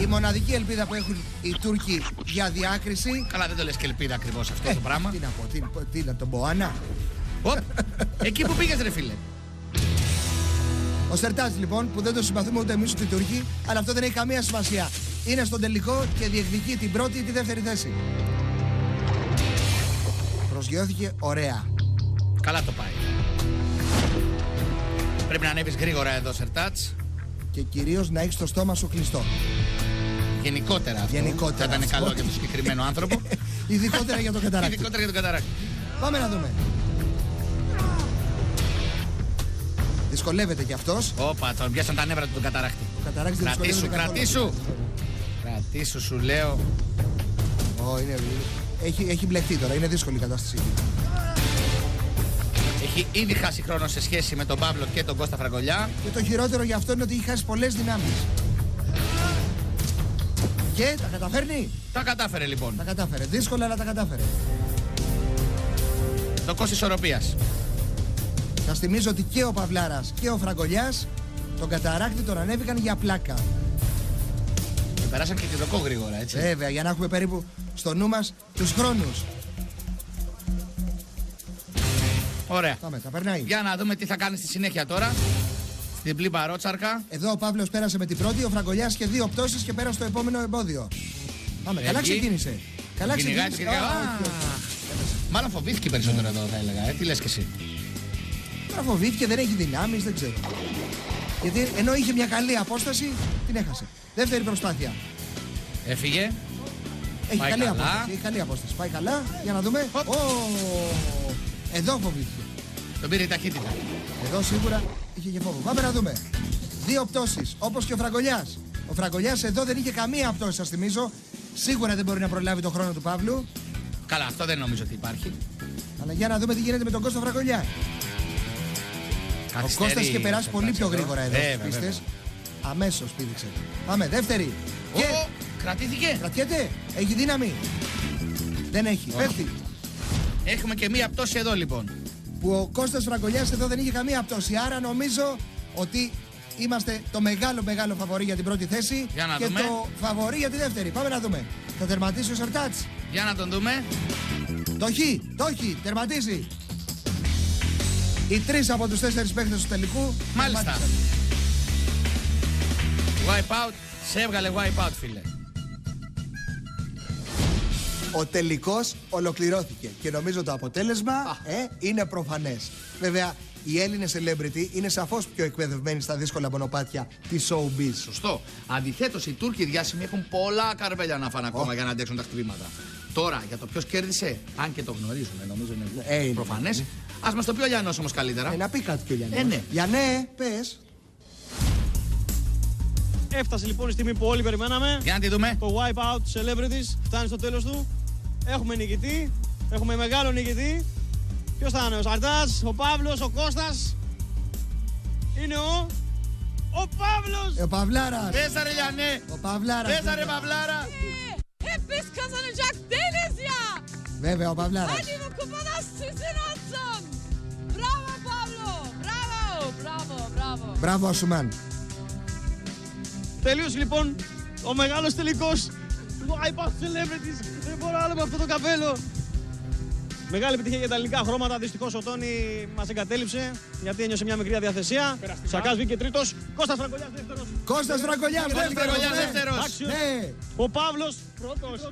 Η μοναδική ελπίδα που έχουν οι Τούρκοι για διάκριση.
Καλά, δεν το λες και ελπίδα ακριβώς αυτό το πράγμα.
Τι να πω, τι να τον Μποάνα.
Εκεί που πήγες ρε φίλε.
Ο Σερτάτς λοιπόν, που δεν το συμπαθούμε ούτε εμείς ούτε οι Τούρκοι, αλλά αυτό δεν έχει καμία σημασία. Είναι στον τελικό και διεκδικεί την πρώτη ή τη δεύτερη θέση. Προσγειώθηκε ωραία.
Καλά το πάει. Πρέπει να ανέβεις γρήγορα εδώ, Σερτάτς.
Και κυρίως να έχεις το στόμα σου κλειστό.
Γενικότερα αυτό. Θα ήταν καλό για τον συγκεκριμένο άνθρωπο.
Ειδικότερα για τον καταράκτη. Πάμε να δούμε. Δυσκολεύεται κι αυτός.
Όπα, τον πιάσαν τα νεύρα του τον καταράκτη. Κρατήσου, σου λέω.
Έχει μπλεχτεί τώρα, είναι δύσκολη η κατάσταση.
Έχει ήδη χάσει χρόνο σε σχέση με τον Παύλο και τον Κώστα Φραγκολιά.
Και το χειρότερο για αυτό είναι ότι έχει χάσει πολλές δυνάμεις. Και τα καταφέρνει.
Τα κατάφερε λοιπόν.
Τα κατάφερε. Δύσκολα, αλλά τα κατάφερε.
Το κόστος ισορροπίας.
Σας θυμίζω ότι και ο Παυλάρας και ο Φραγκολιάς τον καταράκτη τον ανέβηκαν για πλάκα.
Και περάσαν και κεντρικό γρήγορα, έτσι.
Βέβαια, για να έχουμε περίπου στο νου μας τους χρόνους.
Ωραία.
Πάμε, τα περνάει.
Για να δούμε τι θα κάνει στη συνέχεια τώρα. Στην διπλή μπαρότσαρκα.
Εδώ ο Παύλος πέρασε με την πρώτη, ο Φραγκολιάς και 2 πτώσεις και πέρασε στο επόμενο εμπόδιο. Πάμε, καλά ξεκίνησε. Καλά ξεκίνησε.
Μάλλον φοβήθηκε περισσότερο εδώ, θα έλεγα. Τι λες και εσύ.
Τώρα φοβήθηκε, δεν έχει δυνάμεις, δεν ξέρω. Γιατί ενώ είχε μια καλή απόσταση, την έχασε. Δεύτερη προσπάθεια.
Έφυγε.
Έχει καλή απόσταση. Πάει καλά. Για να δούμε. Εδώ φοβήθηκε.
Τον πήρε η ταχύτητα.
Εδώ σίγουρα είχε και φόβο. Πάμε να δούμε. 2 πτώσεις, όπως και ο Φραγκολιάς. Ο Φραγκολιάς εδώ δεν είχε καμία πτώση, σας θυμίζω. Σίγουρα δεν μπορεί να προλάβει τον χρόνο του Παύλου.
Καλά, αυτό δεν νομίζω ότι υπάρχει.
Αλλά για να δούμε τι γίνεται με τον Κώστα Φραγκολιά. Ο Κώστας είχε περάσει πολύ πιο γρήγορα εδώ στις πίστες. Αμέσως πήδηξε. Πάμε, δεύτερη.
Και κρατήθηκε.
Κρατιέται. Έχει δύναμη. Δεν έχει. Πέφτει.
Έχουμε και μία πτώση εδώ λοιπόν.
Που ο Κώστας Φραγκολιάς εδώ δεν είχε καμία πτώση. Άρα νομίζω ότι είμαστε το μεγάλο φαβορί για την πρώτη θέση. Και
δούμε.
Το φαβορί για τη δεύτερη. Πάμε να δούμε. Θα τερματίσει ο Σερτάτς.
Για να τον δούμε.
Το έχει. Τερματίζει. Οι 3 από τους 4 παίκτες του τελικού.
Μάλιστα. Wipe out. Σε έβγαλε wipe out, φίλε.
Ο τελικός ολοκληρώθηκε και νομίζω το αποτέλεσμα είναι προφανές. Βέβαια, οι Έλληνες celebrity είναι σαφώς πιο εκπαιδευμένοι στα δύσκολα μονοπάτια της showbiz.
Σωστό. Αντιθέτως, οι Τούρκοι διάσημοι έχουν πολλά καρβέλια να φάνε ακόμα για να αντέξουν τα χτυπήματα. Τώρα, για το ποιος κέρδισε, αν και το γνωρίζουμε, νομίζω είναι προφανές. Ας μας το πει ο Λιανός όμως καλύτερα.
Να πει κάτι και ο Λιανός.
Ναι.
Λιανέ, πες.
Έφτασε λοιπόν η στιγμή που όλοι περιμέναμε.
Για να τη δούμε.
Το Wipeout Celebrities φτάνει στο τέλος του. Έχουμε νικητή. Έχουμε μεγάλο νικητή. Ποιος θα είναι, ο Σαρτάς, ο Παύλος, ο Κώστας. Είναι ο Παύλos.
Ο Παυλάρας.
Πέσα ρε Λιανέ.
Ο Παυλάρας.
Πέσα ρε Παυλάρα.
Hep biz kazanacak değiliz ya.
Βέβαια, ο Παυλάρας.
Hadi bu kupada sizin olsun. Bravo Pablo. Bravo.
Μπράβο, Ασουμάν.
Τελείωσε λοιπόν ο μεγάλος τελικός του Wipeout Celebrities. Δεν μπορώ άλλο με αυτό το καπέλο. Μεγάλη επιτυχία για τα ελληνικά χρώματα. Δυστυχώς ο Τόνι μας εγκατέλειψε γιατί ένιωσε μια μικρή αδιαθεσία. Σακάς βγήκε τρίτος. Κώστας Φραγκολιάς δεύτερος.
Κώστας Φραγκολιάς δεύτερος. Ναι.
Ο Παύλος πρώτος.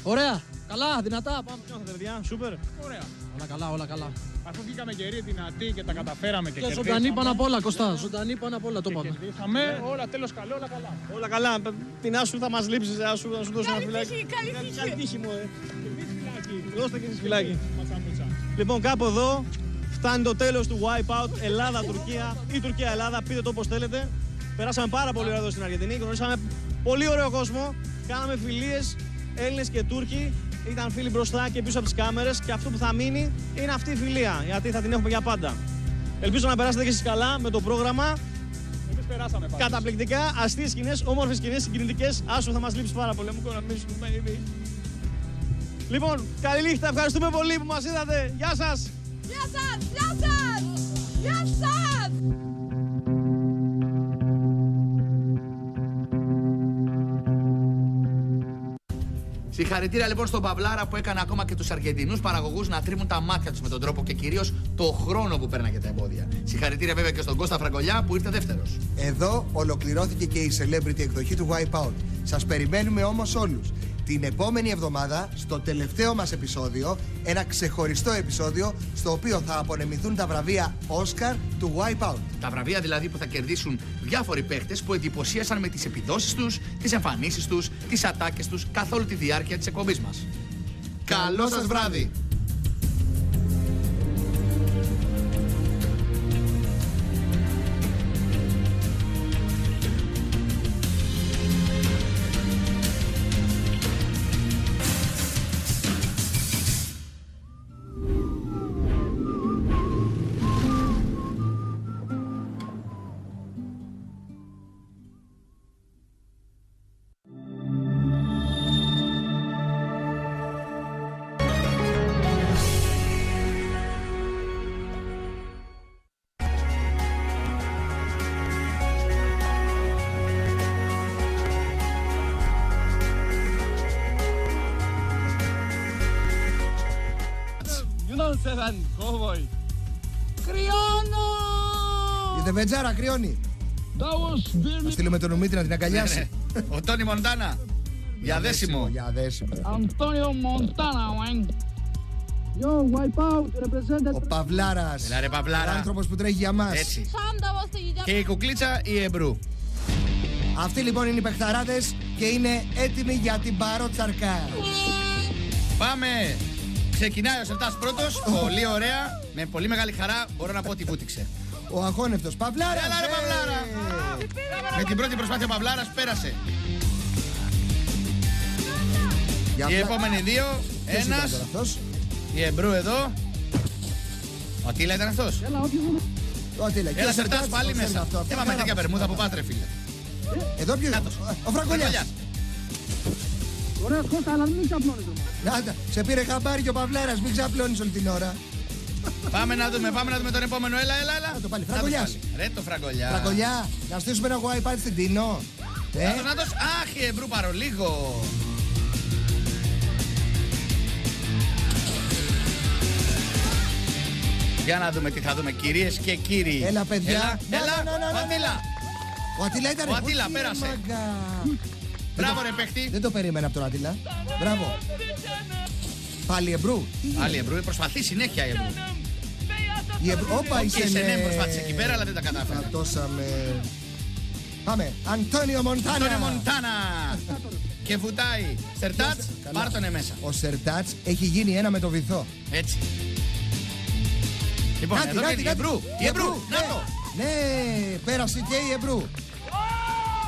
Ωραία. Καλά, δυνατά.
Πάμε. Νιώθετε, παιδιά. Σούπερ.
Ωραία.
Όλα καλά, όλα καλά.
Αφού βγήκαμε καιροί δυνατοί και τα καταφέραμε και
Και
κερδίσαμε.
ζωντανή πάνω απ' όλα, Κωστά. Ζωντανή πάνω απ' όλα το είπαμε.
Κερδίσαμε. Όλα τέλος καλό, όλα καλά.
Όλα καλά. Την Άσου θα μας λείψεις. Άσου θα σου δώσω ένα φυλάκι.
Καλή
τύχη μου.
Φυλάκι.
Δώστε και εσείς φυλάκι.
Μας άμμουτσα.
Λοιπόν, κάπου εδώ φτάνει το τέλος του Wipeout Ελλάδα-Τουρκία ή Τουρκία-Ελλάδα. Πείτε το όπως θέλετε. Περάσαμε πάρα πολύ ωραία εδώ στην Αργεντινή. Γνωρίσαμε πολύ ωραίο κόσμο. Κάναμε φιλίες Έλληνες και Τούρκοι. Ήταν φίλοι μπροστά και πίσω από τις κάμερες. Και αυτό που θα μείνει είναι αυτή η φιλία. Γιατί θα την έχουμε για πάντα. Ελπίζω να περάσετε και εσείς καλά με το πρόγραμμα.
Εμείς περάσαμε πάντα.
Καταπληκτικά, αστείες σκηνές, όμορφες σκηνές, συγκινητικές. Άσου θα μας λείψει πάρα πολύ. Λοιπόν, καλή νύχτα. Ευχαριστούμε πολύ που μας είδατε. Γεια σας.
Γεια σας! Γεια σας! Γεια σας!
Συγχαρητήρια λοιπόν στον Παυλάρα που έκανε ακόμα και τους Αργεντινούς παραγωγούς να τρίβουν τα μάτια τους με τον τρόπο και κυρίως το χρόνο που πέρναγε τα εμπόδια. Συγχαρητήρια βέβαια και στον Κώστα Φραγκολιά που ήρθε δεύτερος.
Εδώ ολοκληρώθηκε και η celebrity εκδοχή του Wipeout. Σας περιμένουμε όμως όλους την επόμενη εβδομάδα στο τελευταίο μας επεισόδιο, ένα ξεχωριστό επεισόδιο στο οποίο θα απονεμηθούν τα βραβεία Oscar του Wipeout.
Τα βραβεία δηλαδή που θα κερδίσουν διάφοροι παίχτες που εντυπωσίασαν με τις επιδόσεις τους, τις εμφανίσεις τους, τις ατάκες τους καθ' όλη τη διάρκεια της εκπομπής μας. Καλό σας βράδυ!
Κρυώνω!
Είδε Βετζάρα, κρυώνει. Να στείλουμε τον Νομίτη να την αγκαλιάσει.
Ο Τόνι Μοντάνα. Για δέσιμο.
Για δέσιμο.
Αντώνιο Μοντάνα, wang. Yo, Wipeout, represented.
Ο Παυλάρας.
Έλα ρε Παυλάρα.
Ο άνθρωπος που τρέχει για μας.
Έτσι. Και η κουκλίτσα η Εμπρού.
Αυτοί λοιπόν είναι οι παιχταράδες και είναι έτοιμοι για την παρότσαρκα.
Πάμε. Ξεκινάει ο Σερτάς πρώτος. Πολύ ωραία. Με πολύ μεγάλη χαρά μπορώ να πω ότι βούτυξε.
Ο αγχώνευτος Παυλάρας.
Έλα ρε Παυλάρα. Με την πρώτη προσπάθεια ο Παυλάρας πέρασε. Οι επόμενοι δύο. Ένας. Η Εμπρού εδώ. Ο Τίλα ήταν αυτός. Έλα Σερτάς πάλι μέσα. Έμαμε τέτοια περμούδα που πάτρε φίλε.
Εδώ ποιος? Ο Φραγκολιάς.
Ωραία, Κώστα, αλλά μην ξαπλώνεις.
Νάτα, σε πήρε χαμπάρι και ο Παυλάρας, μην ξαπλώνεις όλη την ώρα.
Πάμε να δούμε τον επόμενο. Έλα.
Να το πάλι, Φραγκολιάς.
Ρε το Φραγκολιά.
Φραγκολιά, να στήσουμε ένα Wipeout στην Τίνο.
Νάτος, αχ, η Εμπρού παρολίγο. Για να δούμε τι θα δούμε, κυρίες και κύριοι.
Έλα, παιδιά.
Έλα, ο Ατίλα.
Ο Ατίλα ήταν.
Ο Ατίλα πέρασε. Μπράβο ρε παίχτη.
Δεν το περίμενα από τον Ατίλα. Μπράβο. Πάλι Εμπρού.
Πάλι Εμπρού, προσπαθεί συνέχεια η Εμπρού.
Η Εμπρού, όπα
Και η Σενέμ προσπάθησε εκεί πέρα, αλλά δεν τα κατάφερε.
Πάμε. Αντώνιο Μοντάνα.
Αντώνιο Μοντάνα. Και βουτάει. Σερτάτς, πάρ' τον μέσα.
Ο Σερτάτς έχει γίνει ένα με το βυθό.
Έτσι. Λοιπόν, εδώ είναι η Εμπρού. Η Εμπρού, να το.
Ναι, πέρασε και η Εμπρού.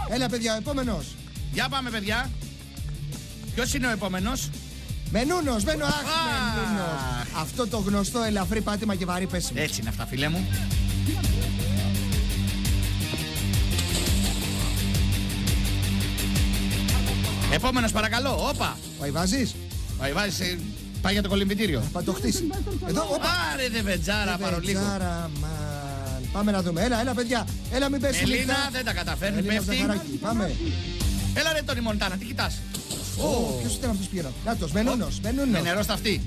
Έλα παιδιά, ο επόμενος.
Για πάμε παιδιά. Ποιος είναι ο επόμενος?
Μενούνος, Μενούνος. Αυτό το γνωστό ελαφρύ πάτημα και βαρύ πέσιμο.
Έτσι είναι αυτά φίλε μου. Επόμενος παρακαλώ, όπα.
Ο Αϊβάζης.
Ο Αϊβάζης πάει για το κολυμβητήριο.
Θα το χτίσει. Εδώ, όπα.
Άρε δε Βετζάρα παρολίγο.
Βετζάρα, μαν. Πάμε να δούμε. Έλα, παιδιά. Έλα, μην πέσει.
Ελίνα, δεν τα καταφέρνει, πέφτει.
Πάμε.
Έλα ρε Τόνι Μοντάνα, τι κοιτάς?
Ποιος ήταν αυτός πήγαινε? Νάτος, με Νούνος.
Με νερό στα αυτή.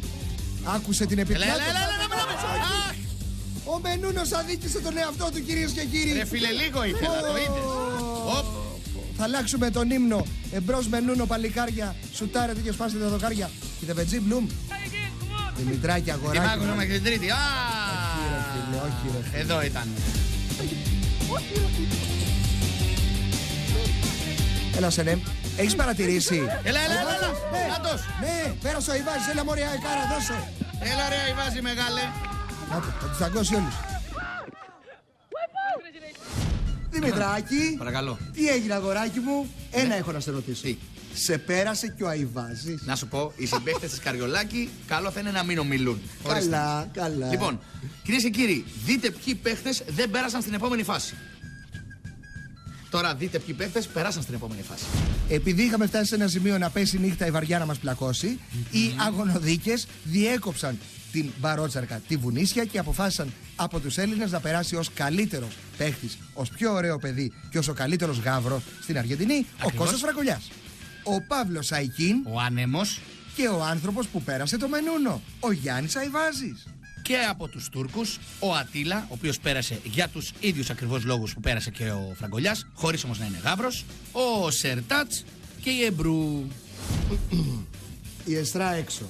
Άκουσε την επιτυχία.
Έλα.
Ο Μενούνος αδίκησε τον εαυτό του, κυρίες και κύριοι.
Ρε φίλε, λίγο ήθελα, το είδες.
Θα αλλάξουμε τον ύμνο. Εμπρός Μενούνο, παλικάρια. Σουτάρετε και σπάστε τα δοκάρια. Κοίτα Βετζή, Μπλουμ. Δημητράκη, αγοράκι.
Δημάκουνο μέχρι την Τρίτη.
Όχι ρε.
Εδώ ήταν.
Έλα Σενέμ, έχεις παρατηρήσει?
Έλα. Νάτος.
Ναι, πέρασε ο Ιβάζης, έλα μωρέ Αεκάρα, δώσε.
Έλα ρε Ιβάζη μεγάλε.
Νάτο, θα τους ταγκώσει όλους. Δημητράκη.
Παρακαλώ.
Τι έγινε αγοράκι μου? Ένα έχω να σε ρωτήσω. Σε πέρασε και ο Αϊβάζης?
Να σου πω, οι συμπαίκτες της Καριολάκη καλό θα είναι να μην ομιλούν.
Καλά.
Λοιπόν, κυρίες και κύριοι, δείτε ποιοι παίχτες δεν πέρασαν στην επόμενη φάση. Τώρα δείτε ποιοι παίχτες περάσαν στην επόμενη φάση.
Επειδή είχαμε φτάσει σε ένα σημείο να πέσει νύχτα η βαριά να μας πλακώσει, οι αγωνοδίκες διέκοψαν την μπαρότσαρκα, τη βουνίσια, και αποφάσισαν από τους Έλληνες να περάσει ως καλύτερος παίχτης, ως πιο ωραίο παιδί και ως ο καλύτερος γάβρος στην Αργεντινή, ο Κώστας Φραγκολιάς. Ο Παύλος Αϊκίν,
ο άνεμος,
και ο άνθρωπος που πέρασε το Μενούνο, ο Γιάννης Αϊβάζης.
Και από τους Τούρκους, ο Ατίλα, ο οποίος πέρασε για τους ίδιους ακριβώς λόγους που πέρασε και ο Φραγκολιάς, χωρίς όμως να είναι γάβρος, ο Σερτάτς και η Εμπρού.
Η Εστρά έξω.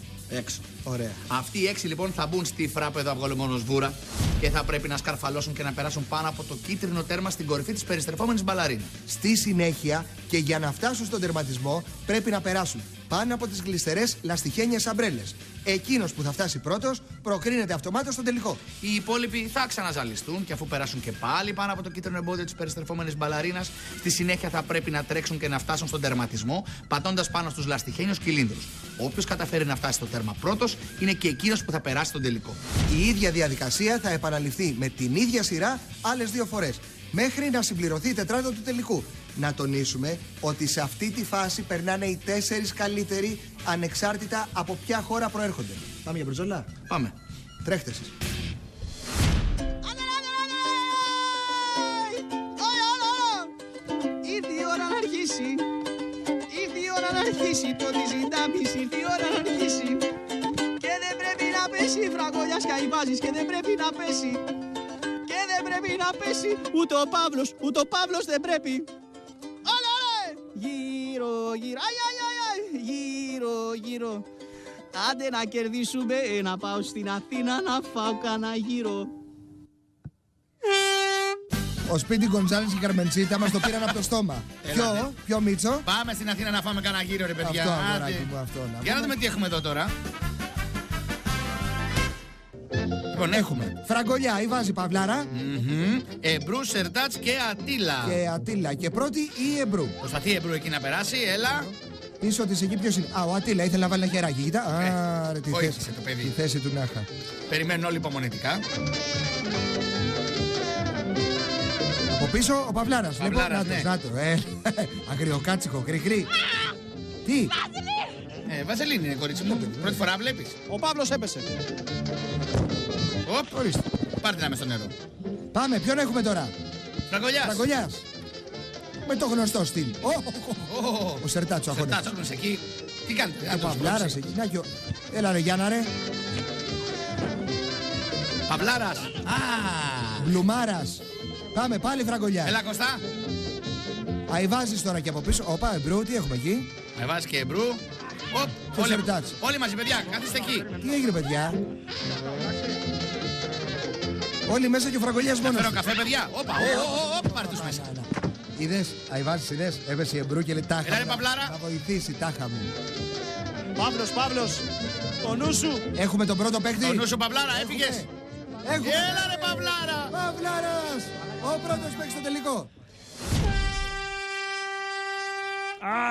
Ωραία. Αυτοί οι 6 λοιπόν θα μπουν στη φράπεδο αυγολεμόνος βούρα και θα πρέπει να σκαρφαλώσουν και να περάσουν πάνω από το κίτρινο τέρμα στην κορυφή της περιστρεφόμενης μπαλαρίνα.
Στη συνέχεια, και για να φτάσουν στον τερματισμό, πρέπει να περάσουν πάνω από τις γλιστερές λαστιχένιες αμπρέλες. Εκείνος που θα φτάσει πρώτος προκρίνεται αυτομάτως στον τελικό.
Οι υπόλοιποι θα ξαναζαλιστούν και αφού περάσουν και πάλι πάνω από το κίτρινο εμπόδιο της περιστρεφόμενης μπαλαρίνας, στη συνέχεια θα πρέπει να τρέξουν και να φτάσουν στον τερματισμό, πατώντας πάνω στους λαστιχένιους κυλίνδρους. Όποιος καταφέρει να φτάσει στο τέρμα πρώτος είναι και εκείνος που θα περάσει στον τελικό.
Η ίδια διαδικασία θα επαναληφθεί με την ίδια σειρά άλλες 2 φορές, μέχρι να συμπληρωθεί η τετράδα του τελικού. Να τονίσουμε ότι σε αυτή τη φάση περνάνε οι 4 καλύτεροι, ανεξάρτητα από ποια χώρα προέρχονται. Πάμε για μπριζόλα.
Πάμε.
Τρέχτε εσείς.
Ήρθε η ώρα να αρχίσει. Ήρθε η ώρα να αρχίσει. Το διζητάμις, ήρθε η ώρα να αρχίσει. Και δεν πρέπει να πέσει. Φραγκολιάς και Αϊβάζης και δεν πρέπει να πέσει. Και δεν πρέπει να πέσει. Ούτε ο Παύλος δεν πρέπει. Γύρω, γύρω. Άντε να κερδίσουμε, να πάω στην Αθήνα να φάω κανένα γύρο.
Ο Σπίτι Γκοντζάλης και η Καρμεντσίτα μας το πήραν από το στόμα. Ποιο Μίτσο?
Πάμε στην Αθήνα να φάμε κανένα γύρο ρε παιδιά.
Αυτό αγοράκι μου, αυτό.
Για να δούμε τι έχουμε εδώ τώρα.
Λοιπόν, έχουμε Φραγκολιά, Αϊβάζη, Παυλάρα.
Εμπρού, Σερτάτς και Ατίλα.
Και πρώτη η Εμπρού.
Προσπαθεί η Εμπρού εκεί να περάσει, έλα.
Πίσω της εκεί ποιος είναι? Ο Ατίλα ήθελε να βάλει ένα χεράκι. Κοίτα. Άρα τη θέση του να είχα.
Περιμένουν όλοι υπομονετικά.
Από πίσω ο Παυλάρας. Λοιπόν, νάτο. Αγριοκάτσικο, κρυκρύ. Τι?
Βαζελίνη είναι, κορίτσι μου. Πρώτη φορά βλέπεις.
Ο Παύλος έπεσε.
Ορίστε. Πάρτε να με στο νερό.
Πάμε, ποιον έχουμε τώρα? Φραγκολιάς. Με το γνωστό στυλ. Ο Σερτάτσο αγώνες.
Σερτάτσο εκεί. Τι κάνετε?
Ο Παυλάρας εκεί. Έλα ρε Γιάννα ρε.
Παυλάρας.
Μπλουμάρας. Πάμε πάλι Φραγκολιάς.
Έλα Κωστά.
Αϊβάζης τώρα και από πίσω. Όπα, Εμπρού, τι έχουμε εκεί?
Αϊβάζης και Εμπρού. Όλοι μαζί παιδιά, καθίστε εκεί.
Τι έγινε παιδιά? Όλοι μέσα και ο Φραγκολιάς μόνος.
Φέρω καφέ παιδιά. Όπα, πάρε τους μέσα.
Είδες, Αϊβάζης, είδες, έπεσε η Εμπρού και λέει τάχα.
Έλα ρε Παυλάρα.
Θα βοηθήσει, τάχα μου.
Παύλος, το νου σου.
Έχουμε τον πρώτο παίκτη.
Το νου σου Παυλάρα, έφυγες. Έλα ρε Παυλάρα.
Παυλάρας, ο πρώτος παίκτης στο τελικό.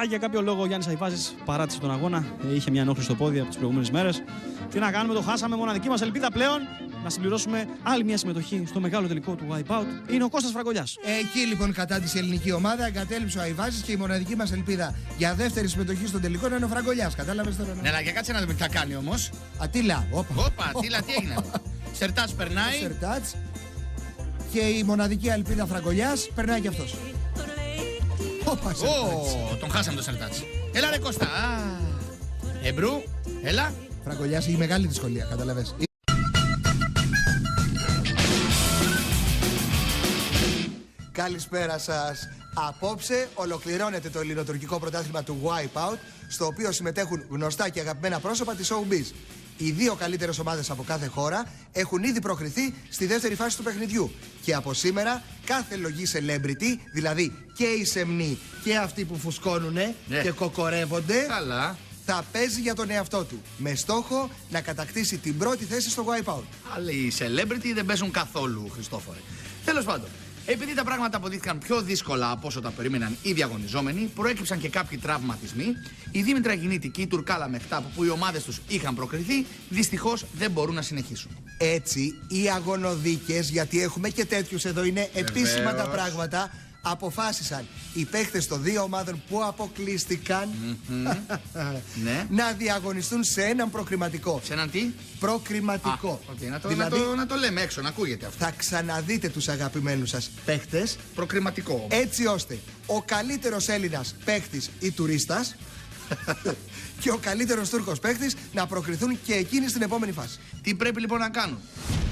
Για κάποιο λόγο ο Γιάννης Αϊβάζης παράτησε τον αγώνα. Είχε μια ενόχληση στο πόδι από τις προηγούμενες μέρες. Τι να κάνουμε, το χάσαμε. Μοναδική μας ελπίδα πλέον να συμπληρώσουμε άλλη μια συμμετοχή στο μεγάλο τελικό του Wipeout είναι ο Κώστας Φραγκολιάς.
Εκεί λοιπόν κατάντησε η ελληνική ομάδα, εγκατέλειψε ο Αϊβάζης και η μοναδική μας ελπίδα για δεύτερη συμμετοχή στον τελικό είναι ο Φραγκολιάς. Κατάλαβες τώρα?
Ναι, αλλά για κάτσε να δούμε τι θα κάνει όμως.
Ατίλα,
Όπα, Ατίλα, τι έγινε? Σερτάτς περνάει.
Σερτάτς. Και η μοναδική ελπίδα Φραγκολιάς περνάει κι αυτός. Όπα,
τον χάσαμε το Σερτάτσι. Έλα ρε Κώστα. Εμπρού, έλα.
Φραγκολιάς έχει μεγάλη δυσκολία, καταλαβες. Καλησπέρα σας. Απόψε ολοκληρώνεται το ελληνοτουρκικό πρωτάθλημα του Wipeout, στο οποίο συμμετέχουν γνωστά και αγαπημένα πρόσωπα της Showbiz. Οι δύο καλύτερες ομάδες από κάθε χώρα έχουν ήδη προκριθεί στη δεύτερη φάση του παιχνιδιού. Και από σήμερα κάθε λογή celebrity, δηλαδή και οι σεμνοί και αυτοί που φουσκώνουνε και κοκορεύονται, θα παίζει για τον εαυτό του, με στόχο να κατακτήσει την πρώτη θέση στο Wipeout.
Αλλά οι celebrity δεν παίζουν καθόλου, Χριστόφορε. Τέλος πάντων, επειδή τα πράγματα αποδείχθηκαν πιο δύσκολα από όσο τα περίμεναν οι διαγωνιζόμενοι, προέκυψαν και κάποιοι τραυματισμοί. Η Δήμητρα Γινίτη και η Τουρκάλα Μεχτάπ, που οι ομάδες τους είχαν προκριθεί, δυστυχώς δεν μπορούν να συνεχίσουν.
Έτσι, οι αγωνοδίκες, γιατί έχουμε και τέτοιους εδώ, είναι επίσημα τα πράγματα, αποφάσισαν οι παίχτες των δύο ομάδων που αποκλείστηκαν να διαγωνιστούν σε έναν προκριματικό.
Σε έναν τι?
Προκριματικό.
Δηλαδή, να το λέμε έξω, να ακούγεται αυτό.
Θα ξαναδείτε τους αγαπημένους σας παίχτες.
Προκριματικό.
Έτσι ώστε ο καλύτερος Έλληνας παίχτης ή τουρίστας και ο καλύτερος Τούρκος παίχτης να προκριθούν και εκείνοι στην επόμενη φάση.
Τι πρέπει λοιπόν να κάνουν?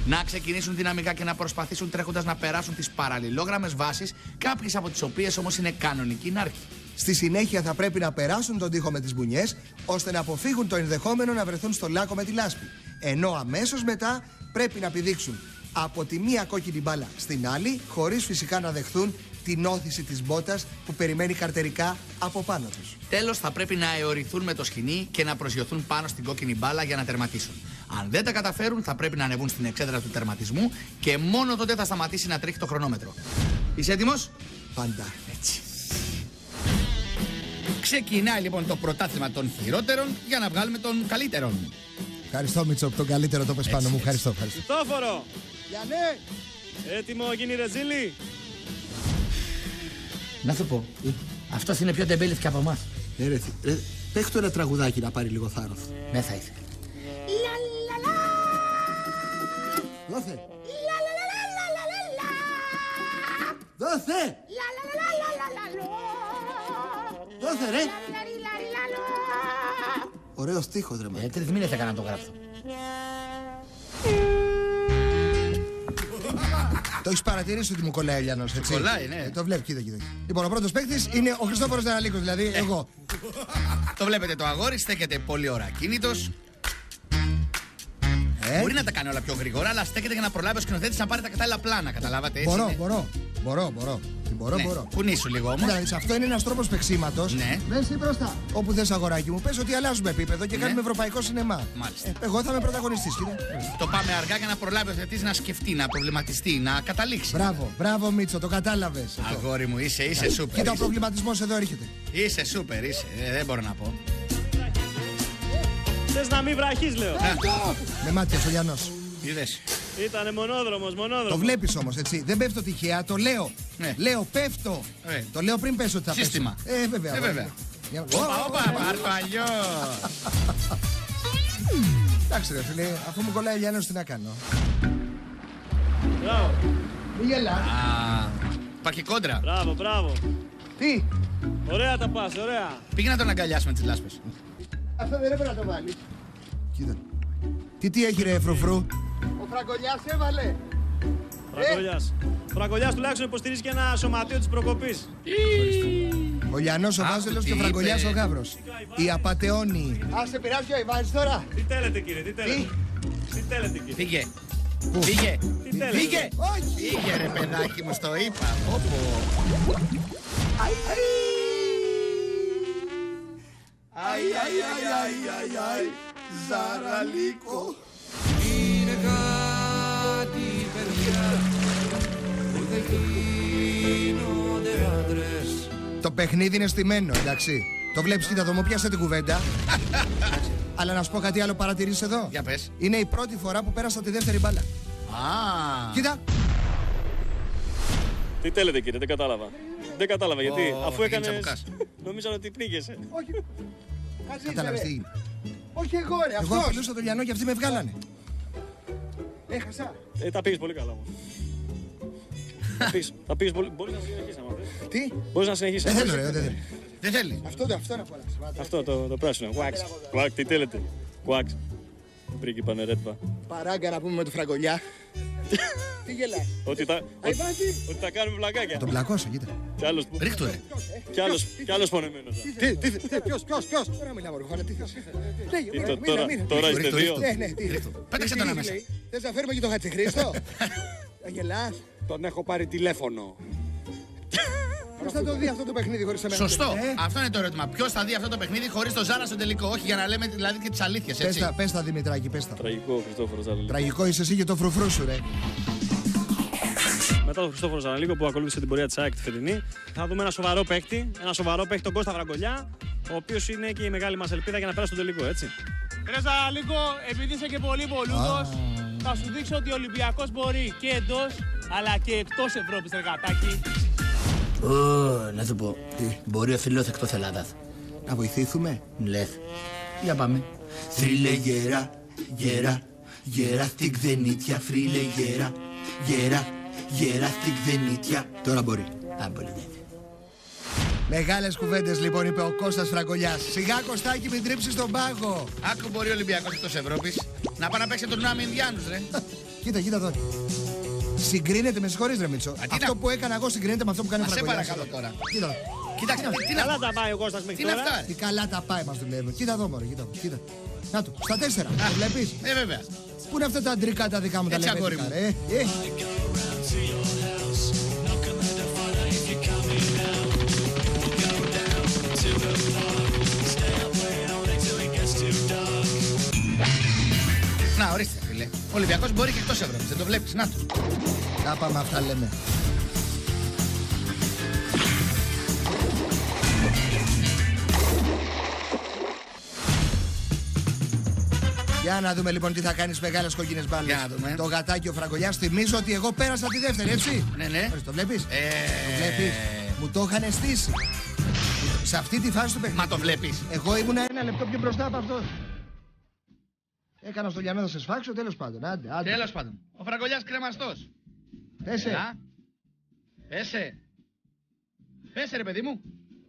Να ξεκινήσουν δυναμικά και να προσπαθήσουν τρέχοντας να περάσουν τις παραλληλόγραμμες βάσεις, κάποιες από τις οποίες όμως είναι κανονική νάρκη.
Στη συνέχεια θα πρέπει να περάσουν τον τοίχο με τις μπουνιές, ώστε να αποφύγουν το ενδεχόμενο να βρεθούν στο λάκκο με τη λάσπη. Ενώ αμέσως μετά πρέπει να πηδήξουν από τη μία κόκκινη μπάλα στην άλλη, χωρίς φυσικά να δεχθούν την όθηση της μπότας που περιμένει καρτερικά από πάνω τους.
Τέλος, θα πρέπει να αεωρηθούν με το σκοινί και να προσγειωθούν πάνω στην κόκκινη μπάλα για να τερματίσουν. Αν δεν τα καταφέρουν, θα πρέπει να ανεβούν στην εξέδρα του τερματισμού και μόνο τότε θα σταματήσει να τρέχει το χρονόμετρο. Είσαι έτοιμος?
Πάντα.
Έτσι. Ξεκινάει λοιπόν το πρωτάθλημα των χειρότερων για να βγάλουμε τον καλύτερον.
Ευχαριστώ, Μίτσο, τον καλύτερο το πες πάνω μου. Ευχαριστώ.
Χριστόφορο!
Γιάννε!
Έτοιμο, γίνει ρεζίλι!
Να σου πω, αυτός είναι πιο τεμπέλης και από εμάς.
Παίχτω ένα τραγουδάκι να πάρει λίγο θάρρος.
Δεν θα ήθελε.
Δώθε! Δώθε! Δώθε ρε! Ωραίος στίχος ρε μα.
3 μήνες έκανα να το γράψω.
Το έχεις παρατηρήσει ότι μου κολλάει ο Λιάνος, έτσι?
Κολλάει, ναι.
Το βλέπει, κοίτα. Λοιπόν, ο πρώτος παίκτης είναι ο Χριστόφορος Νεραλίκος, δηλαδή εγώ.
Το βλέπετε το αγόρι, στέκεται πολλή ώρα ακίνητος. Μπορεί να τα κάνει όλα πιο γρήγορα, αλλά στέκεται για να προλάβει ο σκηνοθέτης να πάρει τα κατάλληλα πλάνα. Καταλάβατε έτσι? Μπορώ.
Κουνήσου
λίγο όμως.
Δηλαδή, αυτό είναι ένας τρόπος παίξήματος.
Ναι.
Μέσα ή μπροστά. Όπου θες, αγοράκι μου, πες ότι αλλάζουμε επίπεδο και κάνουμε ευρωπαϊκό σινεμά.
Μάλιστα.
Εγώ θα είμαι πρωταγωνιστής, κοίτα.
Το πάμε αργά για να προλάβει ο θεατής να σκεφτεί, να προβληματιστεί, να καταλήξει.
Μπράβο Μίτσο, το κατάλαβες.
Αγόρι μου, είσαι σούπερ.
Κοίτα, ο προβληματισμός εδώ έρχεται.
Είσαι σούπερ, δεν μπορώ να πω.
Θες να μην βραχείς, λέω.
Με μάτια ο Λιάνος.
Είδες.
Ήτανε μονόδρομος.
Το βλέπεις όμως, έτσι. Δεν πέφτω τυχαία, το λέω.
Ναι.
Λέω, πέφτω. Το λέω πριν πέσω ότι θα πέσω.
Σύστημα.
Βέβαια.
Όπα, παρπαλιό.
Εντάξει ρε φίλε, αφού μου κολλάει ο Λιάνος, τι να κάνω.
Μπράβο.
Μη γελάς.
Υπάρχει κόντρα.
Μπράβο.
Τι.
Ωραία τα πας, ωραία.
Πήγε να τον αγκαλιάσουμε τις λάσπες.
Αυτό δεν έπρεπε να το βάλεις. Κοίτα. Τι έχει ρε φρουφρού.
Ο Φραγκολιάς έβαλε.
Φραγκολιάς τουλάχιστον υποστηρίζει και ένα σωματείο της προκοπής.
Ο Λιανός ο Βάζελος και ο Φραγκολιάς ο Γάβρος. Οι απατεώνοι.
Ας σε πειράζει ο Ιβάνης τώρα.
Τι θέλετε κύριε, τι θέλετε κύριε.
Φύγε.
Όχι.
Φύγε ρε παιδάκι μου, στο είπα.
Αϊ, Ζαραλίκο.
Είναι κάτι παιδιά που δεν γίνονται άντρες.
Το παιχνίδι είναι στημένο, εντάξει. Το βλέπεις, κοίτα εδώ, μου πιάσε την κουβέντα. Αλλά να σου πω κάτι άλλο, παρατηρείς εδώ.
Για πες.
Είναι η πρώτη φορά που πέρασα τη δεύτερη μπάλα. Κοίτα.
Τι θέλετε κύριε, δεν κατάλαβα γιατί, αφού έκανες, νόμιζα ότι πνίγεσαι.
Όχι.
Κατάλαβες τι.
Όχι εγώ ρε, αυτός.
Εγώ απειλούσα τον Λιανό και αυτοί με βγάλανε.
Έχασα.
Τα πήγες πολύ καλά όμως.
Θα πεις, μπορείς να συνεχίσεις άμα θες.
Τι?
Μπορείς να συνεχίσεις.
Δεν θέλω, δεν θέλω.
Δεν θέλει.
Αυτό να απολαύσει.
Αυτό το πράσινο. Κουάκ, τι θέλετε. Κουάκ. Πρίγκιπα νερέτβα.
Παράγκα να πούμε με το Φραγκολιά. Τι γελάς.
Ότι τα κάνουμε βλακάκια.
Τον πλακώσω, κοίτα.
Ρίχτω ρε.
Κι άλλος πονεμένος.
Ποιος. Τώρα μιλάμε, Ρουφάνα, τι θες.
Τώρα είστε δύο.
Ναι,
Πέταξε τον άμεσα.
Θες να φέρουμε και τον Χατζηχρήστο. Θα γελάς.
Τον έχω πάρει τηλέφωνο.
Ποιος θα το δει αυτό το παιχνίδι χωρίς εμένα.
Σωστό. Αυτό είναι το ερώτημα. Ποιος θα δει αυτό το παιχνίδι χωρίς το Ζάρα στο τελικό. Όχι για να λέμε δηλαδή και τις αλήθειες, έτσι.
Πες τα Δημητράκη, πες τα.
Τραγικό Χριστόφορος Ζαναλίκο.
Τραγικό είσαι εσύ και το φρουφρού σου, ρε.
Μετά τον Χριστόφορο Ζαναλίκο που ακολούθησε την πορεία της ΑΕΚ τη φετινή, θα δούμε ένα σοβαρό παίκτη, τον Κώστα Φραγκολιά, ο οποίος είναι και η μεγάλη μας ελπίδα για να περάσει στο τελικό, έτσι.
Ρε Ζαναλίκο, επειδή είσαι και πολύ μπολούδος, θα σου δείξω ότι ο Ολυμπιακός μπορεί και εντός αλλά και εκτός Ευρώπης, ρε γατάκι.
Να σου πω. Μπορεί ο φίλος εκτός Ελλάδας.
Να βοηθήσουμε.
Λες. Για πάμε. Θρύλε γέρα στην ξενίτια. Θρύλε γέρα στην ξενίτια.
Τώρα μπορεί.
Μπορεί.
Μεγάλες κουβέντες λοιπόν είπε ο Κώστας Φραγκολιάς. Σιγά Κωστάκι μην τρίψεις τον πάγο.
Άκου μπορεί ο Ολυμπιακός εκτός Ευρώπης να πάει να παίξει τον Νάμι Ινδιάνους, ρε.
Κοίτα εδώ. Συγκρίνεται, με συγχωρείς ρε Μίτσο. Αυτό που έκανα εγώ συγκρίνεται με αυτό που κάνει ο Φραγκολιάς.
Σε παρακαλώ τώρα.
Κοίτα.
Κοίταξε, τι
καλά τα πάει ο Κώστας μέχρι τώρα.
Τι καλά τα πάει μας δουλεύει. Κοίτα εδώ μωρέ, κοίτα. Να του, στα 4, το βλέπεις.
Βέβαια.
Πού είναι αυτά τα αντρικά τα δικά μου τα λεπτά, ρε.
Να, ορίστε φίλε. Ο Ολυμπιακός μπορεί και εκτός Ευρώπης, δεν το βλέπεις, να του.
Να πάμε αυτά λέμε. Για να δούμε λοιπόν τι θα κάνεις μεγάλες κόκκινες μπάλες.
Για να δούμε.
Το γατάκι ο Φραγκολιάς. Θυμίζω ότι εγώ πέρασα τη δεύτερη, έτσι.
Ναι.
Το βλέπεις. Το βλέπεις. Μου το είχαν στήσει. Σε αυτή τη φάση του παιχνιδιού.
Μα το βλέπεις.
Εγώ ήμουνα ένα λεπτό πιο μπροστά από αυτό. Έκανα στο Λιανό, θα σε σφάξω, τέλος πάντων. Άντε.
Τέλος πάντων. Ο Φραγκολιάς κρεμαστός. Πέσε ρε παιδί μου.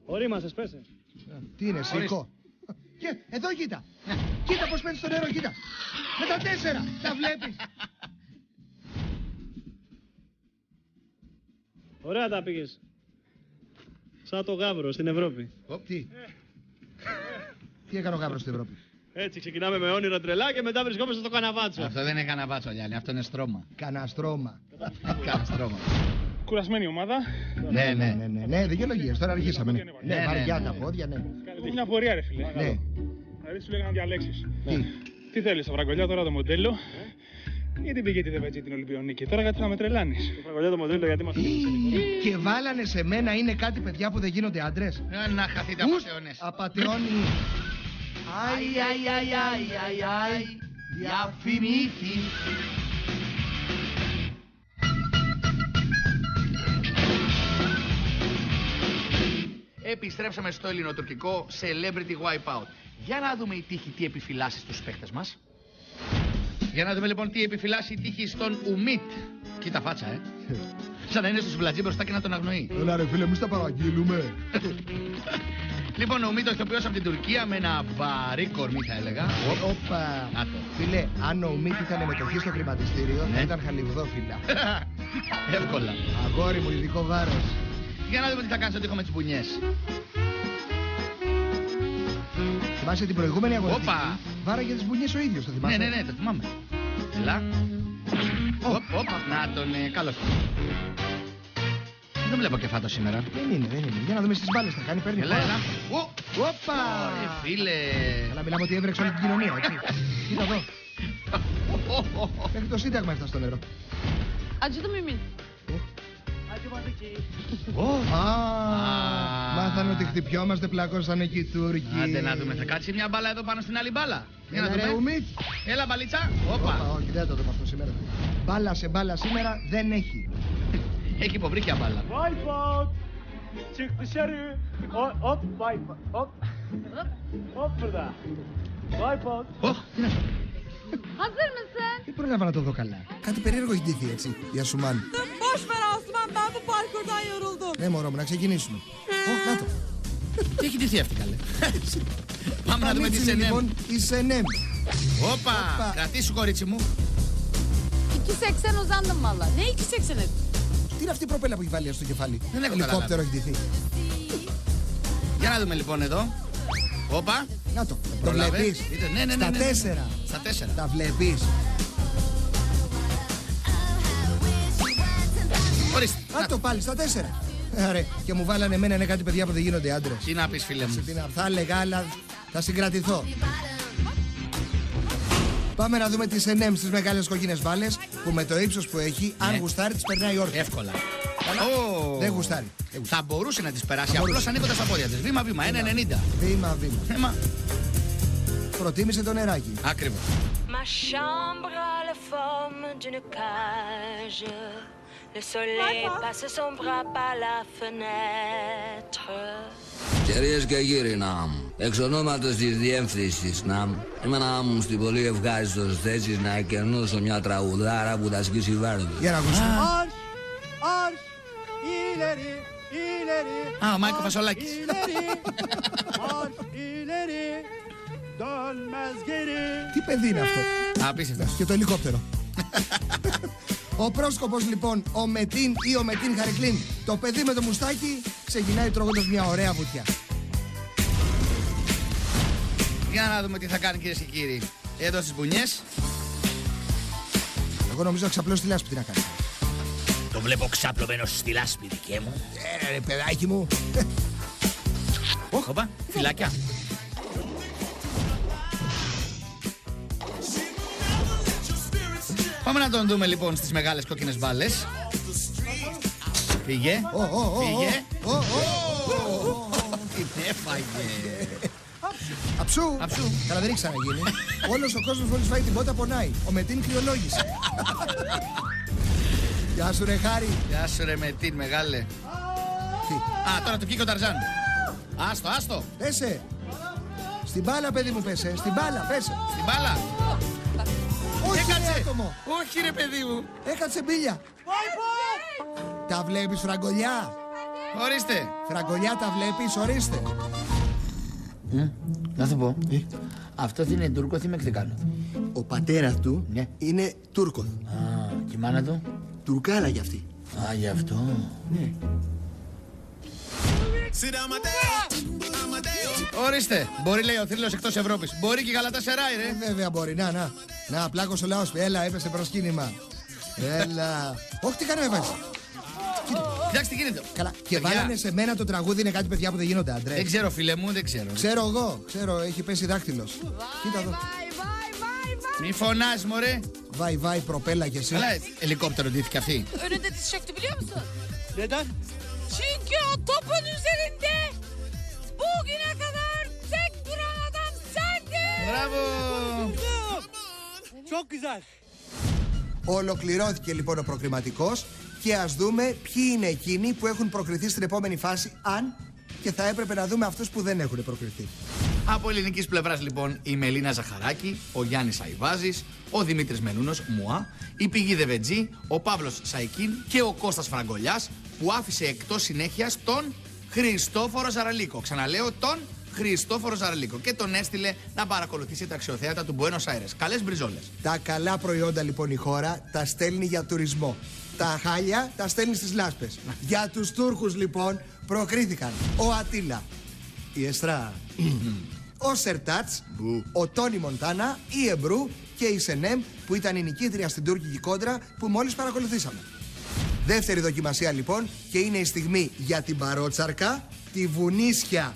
Ορίμασες, πέσε.
Τι είναι, σήκω. Και εδώ κοίτα. Κοίτα πως παίρνεις στο νερό, κοίτα. Με τα 4, τα βλέπεις.
Ωραία τα πήγες. Σαν το Γάβρο στην Ευρώπη.
Τι έκανε ο Γάβρος στην Ευρώπη.
Έτσι ξεκινάμε με όνειρα τρελά και μετά βρισκόμαστε στο καναβάτσο.
Αυτό δεν είναι καναβάτσο, Γιάννη, αυτό είναι στρώμα.
Καναστρώμα.
Καναστρώμα.
Κουρασμένη ομάδα.
Ναι, δικαιολογίες, τώρα αρχίσαμε. Ναι, βαριά τα πόδια, ναι.
Μια πορεία ρε φίλε.
Ναι.
Δηλαδή σου λέγανε να διαλέξεις.
Τι.
Τι θέλεις, το Φραγκολιά τώρα το μοντέλο. Γιατί πήγε τη Δεβέτζη την Ολυμπιονίκη, τώρα γιατί θα με τρελάνεις.
Το Φραγκολιά το μοντέλο γιατί μας
Και βάλανε σε μένα είναι κάτι παιδιά που δεν γίνονται άντρες.
Να χαθείτε απατεώνες.
Απατεώνει. Αι, διαφημίθη.
Επιστρέψαμε στο ελληνοτουρκικό Celebrity Wipeout. Για να δούμε η τύχη τι επιφυλάσσει στους παίχτες μας. Για να δούμε λοιπόν τι επιφυλάσσει η τύχη στον Ουμίτ. Κοίτα φάτσα, Σαν να είναι στο σουβλατζί μπροστά και να τον αγνοεί.
Έλα ρε φίλε, εμείς τα παραγγείλουμε.
Λοιπόν, ο Ουμίτ ο ηθοποιός από την Τουρκία με ένα βαρύ κορμί θα έλεγα.
Όπα. Φίλε, αν ο Ουμίτ ήταν μετοχή στο χρηματιστήριο, θα ήταν χαλιβδόφυλλα.
Εύκολα.
Αγόρι μου, ειδικό βάρος.
Για να δούμε τι θα κάνει στον τοίχο με τις μπουνιές.
Θυμάσαι την προηγούμενη αγωνιστική.
Όπα.
Βάραγε τις μπουνιές ο ίδιος, το θυμάσαι.
Ναι, το θυμάμαι. Ελά. Να τον καλώς. Δεν βλέπω κεφάτο σήμερα.
Δεν είναι. Για να δούμε στις μπάλες θα κάνει, παίρνει.
Ελά.
Όπα.
Φίλε.
Αλλά μιλάμε ότι έβρεξε όλη την κοινωνία, έτσι. Κοίτα εδώ. Μέχρι το Σύνταγμα έφτασε στο νερό.
Acıdı mı Ümit?
Μάθανε ότι χτυπιόμαστε, πλακώσανε και οι Τούρκοι.
Άντε να δούμε, θα κάτσει μια μπάλα εδώ πάνω στην άλλη μπάλα. Για να δούμε. Έλα μπαλίτσα.
Όχι, δεν θα το δούμε αυτό σήμερα. Μπάλα σε μπάλα σήμερα δεν έχει.
Έχει υποβρύχια μπάλα.
Wipeout! Çık dışarı. Hop, wipeout. Hop. Hop burada. Wipeout.
Τι είναι αυτό.
Hazır mısın?
Δεν πρόλαβα να το δω καλά.
Κάτι περίεργο έχει ντυθεί έτσι, η Ασουμάν.
Boş ver Asuman, ben bu parkurdan yoruldum.
Ναι, μωρό μου, να ξεκινήσουμε. Ω, να το.
Τι έχει ντυθεί αυτή καλέ. Πάμε να δούμε τη
Πανίτσι,
Σενέμ.
λοιπόν, η Σενέμ.
Όπα, κρατήσου κορίτσι μου.
2.80 uzandım valla. Ne 2.80'i?
Τι είναι αυτή η προπέλα που έχει βάλει στο κεφάλι.
Δεν έχω
Ελικόπτερο έχει ντυθεί.
Για να δούμε λοιπόν εδώ. Όπα.
Να το. Το
Προλάβες.
βλέπεις.
Ναι.
Στα 4.
Στα 4.
Τα βλέπεις.
Ορίστε.
Να το πάλι στα 4. Ρε, και μου βάλανε εμένα είναι κάτι παιδιά που δεν γίνονται άντρες.
Τι να πεις φίλε μου.
Θα έλεγα, αλλά θα συγκρατηθώ. Πάμε να δούμε τις Σενέμ στις μεγάλες κοκκίνες μπάλες που με το ύψος που έχει, αν γουστάρει, τις περνάει όρθια.
Εύκολα.
Δεν γουστάρει.
Θα μπορούσε να τις περάσει απλώς ανοίγοντας τα πόδια της. Βήμα-βήμα, 1,90.
Βήμα-βήμα. Προτίμησε το νεράκι.
Ακριβώς.
Ma chambre a la forme d'une cage. Le soleil passe son bras par la fenêtre.
Κυρίες και κύριοι, εξ ονόματος της διεύθυνσης, είμαι στην πολύ ευχάριστος θέση να εκκερνώσω μια τραγουδάρα που θα σκίσει βάρδι.
Για να ακούσουμε.
Arş, ileri, ileri.
Α, ο Μάικο Φασολάκης.
Arş, ileri, dönmez geri.
Τι παιδί είναι αυτό.
Απίστευτα.
Και το ελικόπτερο. Ο πρόσκοπος λοιπόν, ο Μετίν ή ο Μετίν Χαρικλίν, το παιδί με το μουστάκι, ξεκινάει τρώγοντας μια ωραία βουτιά.
Για να δούμε τι θα κάνει κυρίες και κύριοι. Εδώ στις μπουνιές.
Εγώ νομίζω να ξαπλώσει τη λάσπη, τι να κάνει.
Το βλέπω ξάπλωμένος στη λάσπη δικέ μου.
Ρε παιδάκι μου.
Όπα, φυλάκια. Πάμε να τον δούμε λοιπόν στις μεγάλες κόκκινες μπάλες. Φύγε. Φύγε. Την έφαγε.
Αψού. Καλά δεν έχει ξαναγίνει. Όλος ο κόσμος μόλις φάει την πότα πονάει. Ο Μετίν κρυολόγησε. Γεια σου ρε Χάρη.
Γεια σου ρε Μετίν μεγάλε. Α, τώρα του βγήκε ο Ταρζάν. Άστο.
Πέσε. Στην μπάλα παιδί μου πέσε. Στην μπάλα πέσε.
Στην μπάλα.
Όχι
Έκατσε.
ρε άτομο.
Όχι ρε παιδί μου.
Έκατσε μπίλια. Τα βλέπεις φραγκολιά.
Ορίστε.
Φραγκολιά τα βλέπεις, ορίστε.
Να σου πω. Αυτός είναι Τούρκος ή Μεξικάνος?
Ο πατέρας του είναι Τούρκος.
Α, και η μάνα του?
Τουρκάλα κι αυτή.
Α, γι' αυτό.
Ναι.
Ορίστε. Μπορεί λέει ο θρύλος εκτός Ευρώπης. Μπορεί και η Γαλατασεράι ρε.
Βέβαια μπορεί. Να, πλάκωσε ο λαός. Έλα, έπεσε προσκύνημα. Έλα. Όχι, τι κάνω έβαζε.
Κοιτάξτε τι γίνεται.
Καλά. Και βάλανε σε μένα το τραγούδι είναι κάτι παιδιά που δεν γίνονται άντρες.
Δεν ξέρω φίλε μου, δεν ξέρω.
Ξέρω εγώ. Έχει πέσει δάχτυλος. Κοίτα εδώ.
Μη φωνάς μωρέ.
Βάει προπέλα κι εσύ.
Καλά, ελικόπτερο ντύθηκε αυτή.
Önünde diz çöktü biliyor musun?
Neden?
Çünkü o topun üzerinde bugüne kadar tek duran adam sendin.
Μπράβο.
Çok güzel.
Ολοκληρώθηκε λοιπόν ο προκριματικός και ας δούμε ποιοι είναι εκείνοι που έχουν προκριθεί στην επόμενη φάση, αν και θα έπρεπε να δούμε αυτούς που δεν έχουν προκριθεί.
Από ελληνικής πλευράς λοιπόν η Μελίνα Ζαχαράκη, ο Γιάννης Αϊβάζης, ο Δημήτρης Μενούνος, Μουά, η Πηγή Δεβετζή, ο Παύλος Σαϊκίν και ο Κώστας Φραγκολιάς που άφησε εκτός συνέχειας τον Χριστόφορο Ζαραλίκο. Ξαναλέω τον Χριστόφορο Ζαραλίκο και τον έστειλε να παρακολουθήσει τα αξιοθέατα του Μπουένος Άιρες. Καλές μπριζόλες.
Τα καλά προϊόντα λοιπόν η χώρα τα στέλνει για τουρισμό. Τα χάλια τα στέλνει στις λάσπες. Για τους Τούρκους λοιπόν προκρίθηκαν ο Ατίλα, η Εστρά, ο Σερτάτς, ο Τόνι Μοντάνα, η Εμπρού και η Σενέμ που ήταν η νικήτρια στην τουρκική κόντρα που μόλις παρακολουθήσαμε. Δεύτερη δοκιμασία λοιπόν και είναι η στιγμή για την παρότσαρκα, τη βουνίσια.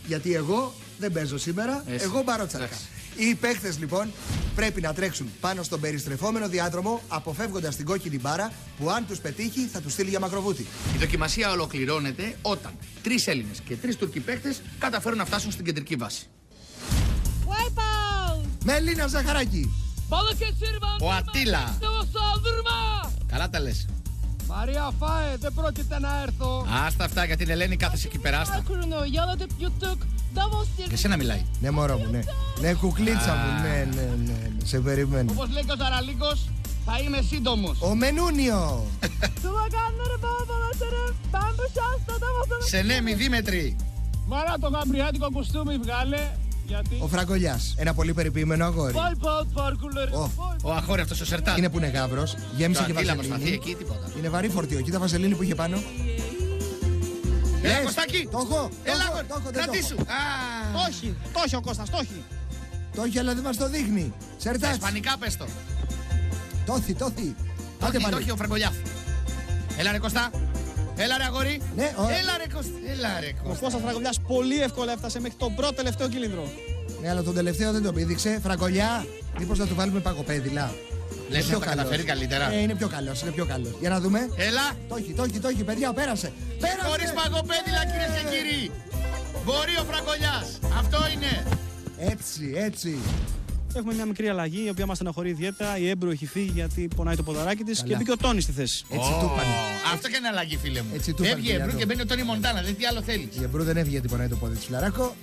Γιατί εγώ δεν παίζω σήμερα, εγώ μπαροτσαρκα. Οι παίχτες λοιπόν πρέπει να τρέξουν πάνω στον περιστρεφόμενο διάδρομο αποφεύγοντας την κόκκινη μπάρα που αν τους πετύχει θα τους στείλει για μακροβούτι.
Η δοκιμασία ολοκληρώνεται όταν 3 Έλληνες και 3 Τούρκοι παίχτες καταφέρουν να φτάσουν στην κεντρική βάση.
Wipeout.
Μελίνα Ζαχαράκη.
Ο Ατίλα. Καλά τα λες.
Μαρία φάε, δεν πρόκειται να έρθω.
Άστα αυτά για την Ελένη κάθεσαι εκεί περάστα. Για σένα μιλάει.
Ναι μωρό μου, ναι. Ναι κουκλίτσα μου, ναι. Σε περιμένω.
Όπως λέει και ο Ζαραλίκος, θα είμαι σύντομος.
Ο Μενούνιο. Σε νέμι, Δήμετρη.
Μάρα το γαμπριάτικο κουστούμι βγάλε. Γιατί...
Ο Φραγκολιάς. Ένα πολύ περιποιημένο αγόρι.
Ο αγόρι αυτός ο Σερτάν.
Είναι που είναι γάβρος. Γέμισε και βαζελίνη.
Εκεί, τίποτα.
Είναι βαρύ φορτίο. Κοίτα βαζελίνη που είχε πάνω.
Έλα, Κωστάκη.
Το έχω.
Έλα, κρατήσου.
Το έχει ο Κώστας, το έχει.
Το έχει, αλλά δεν μας το δείχνει. Σερτάς.
Ισπανικά πες το.
Το έχει
ο Φραγκολιάς. Έλα ρε Κωστά. Έλα ρε αγόρι.
Ναι,
έλα ρε Κώστα. Έλα ρε Κώστα.
Ο Κώστας Φραγκολιάς πολύ εύκολα έφτασε μέχρι τον πρώτο τελευταίο κύλινδρο.
Ναι, αλλά τον τελευταίο δεν τον πήδηξε. Φραγκολιά, μήπως να του βάλουμε παγοπέδιλα.
Λες να τα καταφέρει καλύτερα.
Είναι πιο καλός, είναι πιο καλός. Για να δούμε.
Έλα.
Το έχει, παιδιά, πέρασε.
Χωρίς παγοπέδιλα, κυρίες και κύριοι. Μπορεί ο Φραγκολιάς. Αυτό είναι.
Έτσι.
Έχουμε μια μικρή αλλαγή, η οποία μας στεναχωρεί ιδιαίτερα. Η Έμπρου έχει φύγει γιατί πονάει το ποδαράκι της και μπήκε ο Τόνι στη θέση.
Έτσι του είπανε.
Αυτό και είναι αλλαγή, φίλε μου.
Έβγε
η Έμπρου και μπαίνει ο Τόνι Μοντάνα. Δεν τι άλλο θέλει.
Η Έμπρου δεν έβγε γιατί πονάει το πόδι της, φιλαράκο.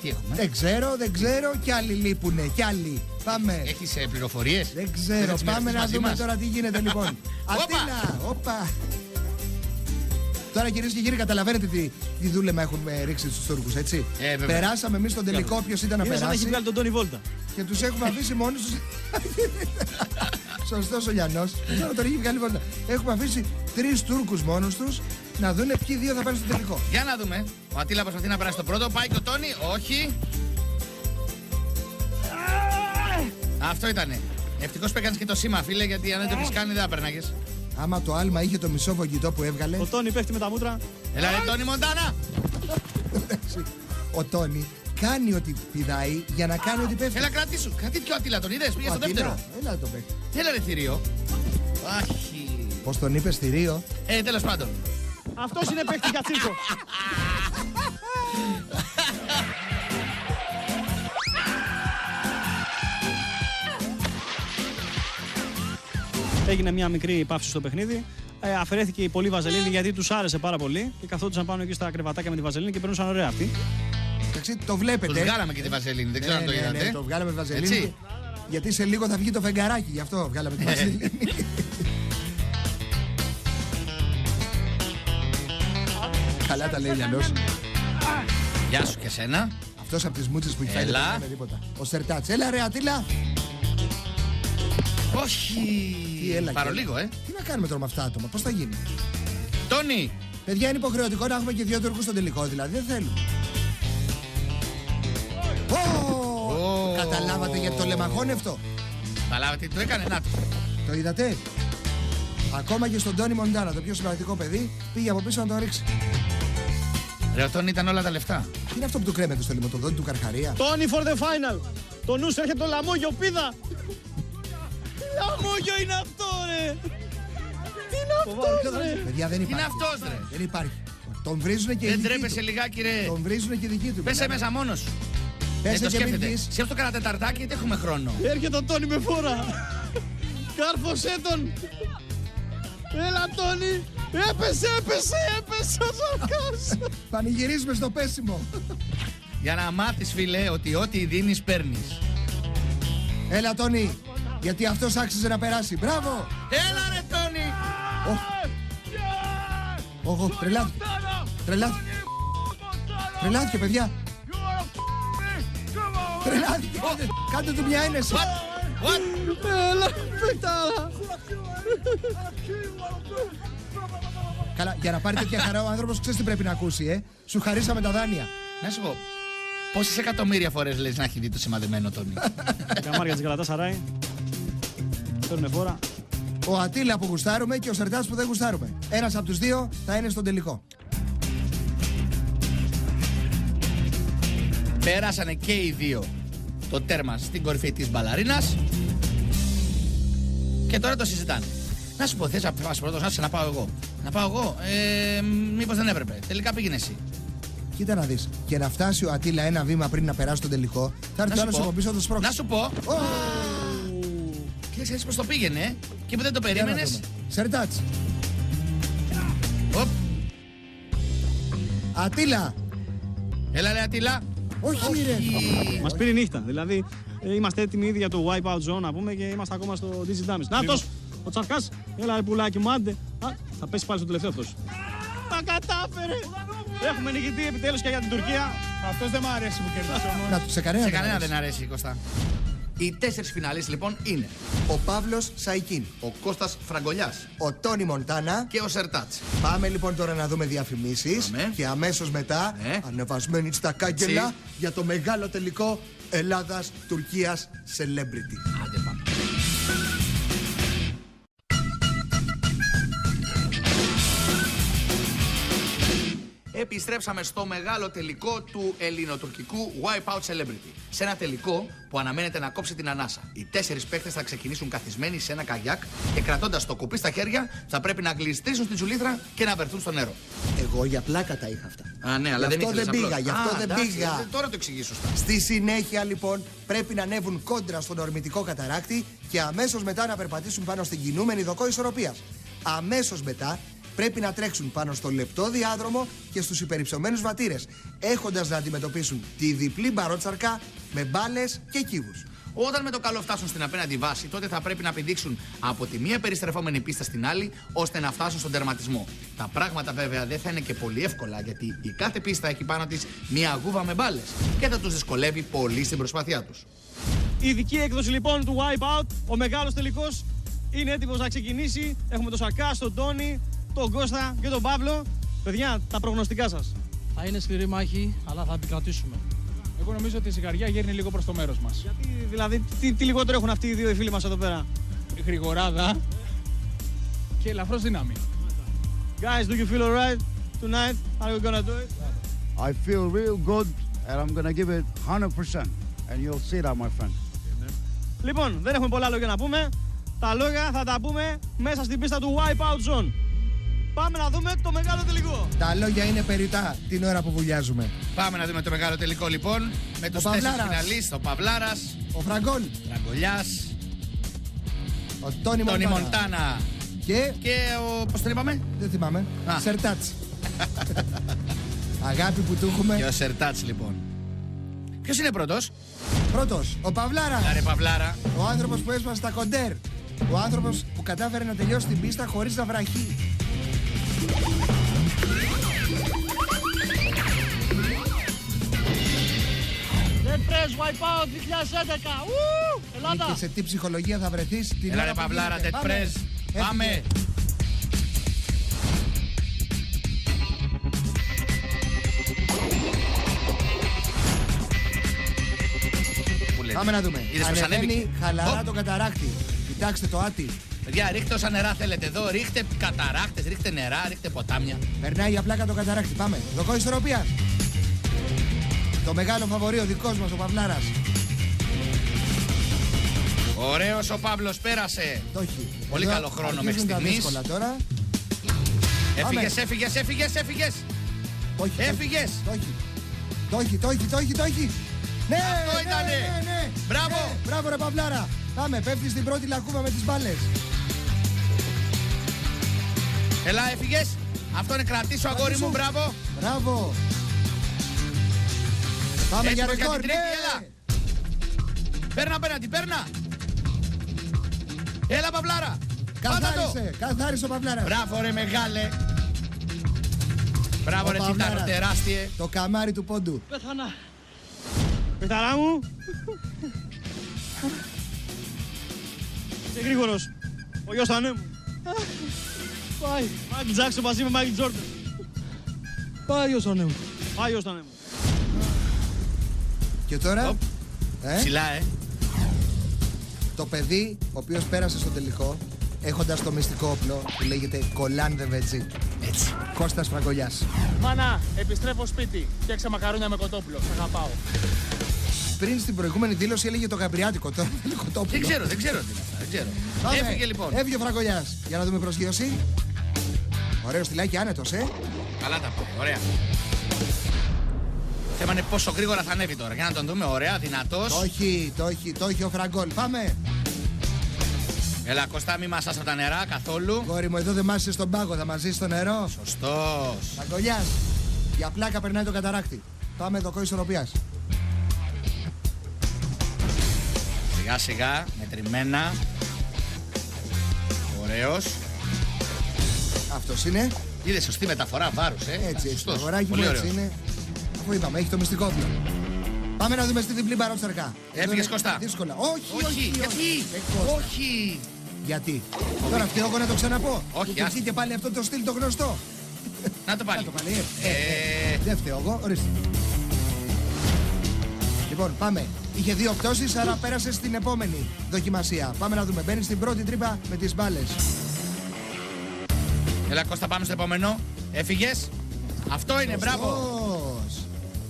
Τι έχουμε.
Δεν ξέρω. Κι άλλοι λείπουνε. Κι άλλοι. Πάμε.
Έχεις πληροφορίες.
Δεν ξέρω. Πάμε να δούμε τώρα τι γίνεται λοιπόν. Αθήνα. Όπα. Τώρα κυρίες και κύριοι, καταλαβαίνετε τι δούλεμα έχουμε ρίξει στους Τούρκους, έτσι. Περάσαμε εμείς στον τελικό, ποιος ήταν να περάσει.
Είναι σαν να έχει βγάλει τον Τόνι Βόλτα.
Και τους έχουμε αφήσει μόνους τους. Σωστός ο Λιανός. Τώρα τον έχει βγάλει Βόλτα. Έχουμε αφήσει 3 Τούρκους μόνους τους να δούνε ποιοι δύο θα πάνε στο τελικό.
Για να δούμε. Ο Ατίλα προσπαθεί να περάσει το πρώτο. Πάει και ο Τόνι. Όχι. Αυτό ήτανε. Ευτυχώς που έκανες και το σήμα, φίλε, γιατί αν δεν το έχεις κάνει δεν θα περνάγες.
Άμα το άλμα είχε το μισό βογγητό που έβγαλε.
Ο Τόνι πέφτει με τα μούτρα.
Έλα ρε Τόνι Μοντάνα.
Ο Τόνι κάνει ότι πηδάει για να κάνει ότι πέφτει.
Έλα κρατήσου. Κρατή πιο Ατίλα, τον είδες, πήγε στο δεύτερο.
Έλα το παίξει.
Έλα ρε θηρίο. Άχι.
Πώς τον είπες θηρίο.
Τέλος πάντων.
Αυτός είναι παίχτη κατσίκο.
Έγινε μια μικρή παύση στο παιχνίδι. Αφαιρέθηκε η πολλή βαζελίνη γιατί τους άρεσε πάρα πολύ και καθόντουσαν πάνω εκεί στα κρεβατάκια με τη βαζελίνη και περνούσαν ωραία αυτοί.
Εντάξει, το βλέπετε.
Τους βγάλαμε και τη βαζελίνη, δεν ξέρω αν το είδατε.
Ναι, το βγάλαμε βαζελίνη. Έτσι. Γιατί σε λίγο θα βγει το φεγγαράκι, γι' αυτό βγάλαμε τη βαζελίνη. Καλά τα λέει ο Λιανός.
Γεια σου και σένα.
Αυτός από τις μούτσες που έχει φάει δεν κάνει τίποτα. Ο Σερτάτς. Έλα ρε Ατίλα.
Όχι. Παρολίγο,
Τι να κάνουμε τώρα με αυτά τα άτομα, πώς θα γίνει.
Τόνι.
Παιδιά, είναι υποχρεωτικό να έχουμε και 2 Τούρκους στον τελικό, δηλαδή δεν θέλουμε. Καταλάβατε γιατί το λεμαχώνει αυτό.
Καταλάβατε τι το έκανε, να το.
Το είδατε. Ακόμα και στον Τόνι Μοντάνα, το πιο συμπαθητικό παιδί, πήγε από πίσω να τον ρίξει.
Ρε, ο Τόνι ήταν όλα τα λεφτά.
Τι είναι αυτό που του κρέμεται στο λιμωτοδόνι του Καρχαρία.
Τόνι for the final. Το νους έρχεται το λαμόγιο, πίδα. Λαμόγιο είναι αυτό, ρε. Τι είναι αυτός, ρε.
Παιδιά, δεν υπάρχει.
Τι είναι αυτός, ρε.
Δεν υπάρχει. Τον βρίζουνε και οι δικοί του.
Δεν τρέπεσαι λιγάκι, ρε.
Τον βρίζουνε και οι δικοί του.
Πέσε μέσα μόνος σου.
Πέσε
το
και μην
βγεις. Σκέφτο κανένα τεταρτάκι γιατί έχουμε χρόνο.
Έρχεται ο Τόνι με φόρα. Κάρφωσέ τον. Έλα, Τόνι. Έπεσε ο Ζακάς.
Πανηγυρίζουμε στο πέσιμο.
Για να μάθεις, φίλε, ότι ό,τι δίνεις παίρνεις.
Έλα, Τόνι. Γιατί αυτός άξιζε να περάσει. Μπράβο.
Έλα ρε Τόνι.
Οχ, τρελάθηκε, παιδιά. Τρελάθηκε. Κάντε του μια ένεση.
Έλα, πετάρα.
Καλά, για να πάρει τέτοια χαρά ο άνθρωπος ξέρεις τι πρέπει να ακούσει, Σου χαρίσαμε τα δάνεια.
Να σου πω, πόσες εκατομμύρια φορές λες να έχει δει το σημαδεμένο Τόνι.
Καμάρια της Γαλατάσαράι. Παίρνουνε φόρα.
Ο Ατίλα που γουστάρουμε και ο Σερτάς που δεν γουστάρουμε. Ένας από τους δύο θα είναι στον τελικό.
Πέρασανε και οι δύο το τέρμα στην κορυφή της μπαλαρίνας και τώρα το συζητάνε. Να σου πω, θες να πας πρώτος, να πάω εγώ. Να πάω εγώ, μήπως δεν έπρεπε. Τελικά πήγαινε εσύ.
Κοίτα να δεις, και να φτάσει ο Ατίλα ένα βήμα πριν να περάσει τον τελικό, θα έρθει ο άλλος από πίσω να το σπρώξει.
Να σου πω. Και ξέρεις πως το πήγαινε και που δεν το περίμενες.
Σερτάτς.
Οπ.
Ατίλα.
Έλα ρε Ατίλα.
Όχι, ρε.
Μας πήρε νύχτα. Δηλαδή, είμαστε έτοιμοι ήδη για το wipeout zone να πούμε και είμαστε ακόμα στο Digit Damage. Να, αυτός, ο Τσαρκάς. Έλα, ρε πουλάκι μου, άντε. Θα πέσει πάλι στο τελευταίο αυτός. Τα κατάφερε. Έχουμε νικητή επιτέλους και για την Τουρκία.
Αυτός δεν μ' αρέσει που κερδίσει όμως.
Να του σε κανένα,
Σε κανένα δεν αρέσει, Κώστα. Οι 4 φιναλίστ λοιπόν είναι
Ο Παύλος Σαϊκίν,
ο Κώστας Φραγκολιάς
ο Τόνι Μοντάνα
και ο Σερτάτς.
Πάμε λοιπόν τώρα να δούμε διαφημίσεις.
Πάμε.
Και αμέσως μετά ανεβασμένοι στα κάγκελα για το μεγάλο τελικό Ελλάδας-Τουρκίας Celebrity.
Άντε πάμε. Επιστρέψαμε στο μεγάλο τελικό του ελληνοτουρκικού Wipeout Celebrity. Σε ένα τελικό που αναμένεται να κόψει την ανάσα. Οι 4 παίκτες θα ξεκινήσουν καθισμένοι σε ένα καγιάκ και κρατώντας το κουπί στα χέρια θα πρέπει να γλιστρήσουν στην τζουλήθρα και να βερθούν στο νερό.
Εγώ για πλάκα τα είχα αυτά.
Α, ναι, αλλά
γι' αυτό δεν πήγα, γι' αυτό δεν πήγα.
Τώρα το εξηγήσω σωστά.
Στη συνέχεια λοιπόν πρέπει να ανέβουν κόντρα στον ορμητικό καταράκτη και αμέσως μετά να περπατήσουν πάνω στην κινούμενη δοκό ισορροπίας. Αμέσως μετά πρέπει να τρέξουν πάνω στο λεπτό διάδρομο και στους υπερυψωμένους βατήρες, έχοντας να αντιμετωπίσουν τη διπλή μπαρότσαρκα με μπάλες και κύβους.
Όταν με το καλό φτάσουν στην απέναντι βάση, τότε θα πρέπει να πηδήξουν από τη μία περιστρεφόμενη πίστα στην άλλη, ώστε να φτάσουν στον τερματισμό. Τα πράγματα βέβαια δεν θα είναι και πολύ εύκολα, γιατί η κάθε πίστα έχει πάνω της μία γούβα με μπάλες και θα τους δυσκολεύει πολύ στην προσπάθειά τους.
Η ειδική έκδοση λοιπόν του Wipeout, ο μεγάλος τελικός, είναι έτοιμος να ξεκινήσει. Έχουμε τον Σαρκά, τον Τόνι, τον Κώστα και τον Παύλο. Παιδιά, τα προγνωστικά σας.
Θα είναι σκληρή μάχη, αλλά θα επικρατήσουμε. Εγώ νομίζω ότι η ζυγαριά γέρνει λίγο προς το μέρος μας.
Γιατί, δηλαδή, τι λιγότερο έχουν αυτοί οι δύο οι φίλοι μας εδώ πέρα?
Γρηγοράδα και ελαφρώς δύναμη.
Guys, do you feel alright tonight? Are we gonna do it?
I feel real good and I'm gonna give it 100%. And you'll see that, my friend.
Λοιπόν, δεν έχουμε πολλά λόγια να πούμε. Τα λόγια θα τα πούμε μέσα στην πίστα του Wipeout Zone. Πάμε να δούμε το μεγάλο τελικό.
Τα λόγια είναι περιτά την ώρα που βουλιάζουμε.
Πάμε να δούμε το μεγάλο τελικό λοιπόν. Με τους 4 φιναλίστ, ο Παυλάρας,
ο
Φραγκολιάς,
ο Τόνι
Μοντάνα
και
ο... πώς τον είπαμε?
Δεν θυμάμαι. Σερτάτς. Αγάπη που του έχουμε.
Και ο Σερτάτς λοιπόν. Ποιος είναι πρώτος?
Πρώτος, ο Παυλάρας.
Άρε Παυλάρα.
Ο άνθρωπος που έσπασε τα κοντέρ. Ο άνθρωπος που κατάφερε να τελειώσει την πίστα χωρίς να βραχεί.
Dead Press Wipeout 2011. Ελλάδα.
Και σε τι ψυχολογία θα βρεθείς την
Έλα ρε Παυλάρα, Dead Press. Πάμε.
Πάμε να δούμε. Ανεβαίνει χαλαρά το καταράκτη. Κοιτάξτε το άτι.
Παιδιά, ρίχτε όσα νερά θέλετε εδώ. Ρίχτε καταράκτες, ρίχτε νερά, ρίχτε ποτάμια.
Περνάει για πλάκα το καταράκτη. Πάμε. Δοκό ισορροπίας. Το μεγάλο φαβορί, ο δικός μας, ο Παυλάρας.
Ωραίος ο Παύλος, πέρασε.
Το έχει.
Πολύ εδώ καλό χρόνο μέχρι στιγμής.
Τώρα.
Έφυγες. Έφυγες.
Το έχει. Ναι,
αυτό ήτανε.
Ναι.
Μπράβο.
Μπράβο ρε Παυλάρα. Πάμε, πέφτει στην πρώτη λακκούβα με τις μπάλες.
Έλα, έφυγες. Αυτό είναι κρατήσου αγόρι μου, μπράβο.
Μπράβο. Πάμε για ρεκόρ, ναι.
Παίρνα απέναντι, παίρνα. Έλα Παυλάρα.
Καθάρισε ο Παυλάρας.
Μπράβο ρε μεγάλε. Μπράβο ρε τσιτάρο τεράστιε.
Το καμάρι του πόντου.
Πέθανα. Πεθαρά μου. Είσαι γρήγορος. Ο γιος του ανέμου. Πάει. Μάικλ Τζάκσον μαζί με Μάικλ Τζόρνταν. Πάει ο γιος του ανέμου.
Και τώρα.
Ψηλά,
Το παιδί, ο οποίος πέρασε στο τελικό, έχοντας το μυστικό όπλο που λέγεται Κολάν δε Βετζί.
Έτσι.
Κώστας Φραγκολιάς.
Μάνα, επιστρέφω σπίτι. Φτιάξα μακαρόνια με κοτόπουλο. Σ' αγαπάω.
Πριν στην προηγούμενη δήλωση έλεγε το γαμπριάτικο, τώρα είναι κοτόπουλο.
Δεν ξέρω τι είναι αυτά, δεν ξέρω. Έφυγε λοιπόν.
Έφυγε ο Φραγκολιάς. Για να δούμε προσγείωση. Ωραίο στυλάκι, άνετος,
Καλά τα πω, ωραία. Θέμα είναι πόσο γρήγορα θα ανέβει τώρα. Για να τον δούμε, ωραία, δυνατός.
Το έχει ο Φραγκόλ. Πάμε.
Έλα Κώστα, μη μασάς από τα νερά καθόλου.
Κόρη μου, εδώ δεν μάσησε στον πάγκο, θα μαζείς στο νερό.
Σωστός.
Φραγκολιάς. Για πλάκα περνάει το καταράκτη. Πάμε δοκό ισορροπίας.
Σιγά σιγά, μετρημένα. Ωραίος.
Αυτός είναι.
Είδε σωστή μεταφορά βάρους,
Έτσι, το αγοράκι μου έτσι είναι. Αφού είπαμε, έχει το μυστικόπλο. Πάμε να δούμε στη διπλή μπαροτσαρκά.
Έφυγες, Κώστα.
Δύσκολα. Όχι.
Όχι.
Γιατί. Τώρα φταίω εγώ να το ξαναπώ.
Όχι,
άστα. Και πάλι αυτό το στυλ το γνωστό.
Να το πάλι.
Δεν φταίω εγώ, ορίστε. Λοιπόν, πάμε. Είχε 2 πτώσεις, άρα πέρασε στην επόμενη δοκιμασία. Πάμε να δούμε. Μπαίνει στην πρώτη τρύπα με τις μπάλες.
Έλα, Κώστα, πάμε στο επόμενο. Έφυγες. Αυτό είναι, μπράβο.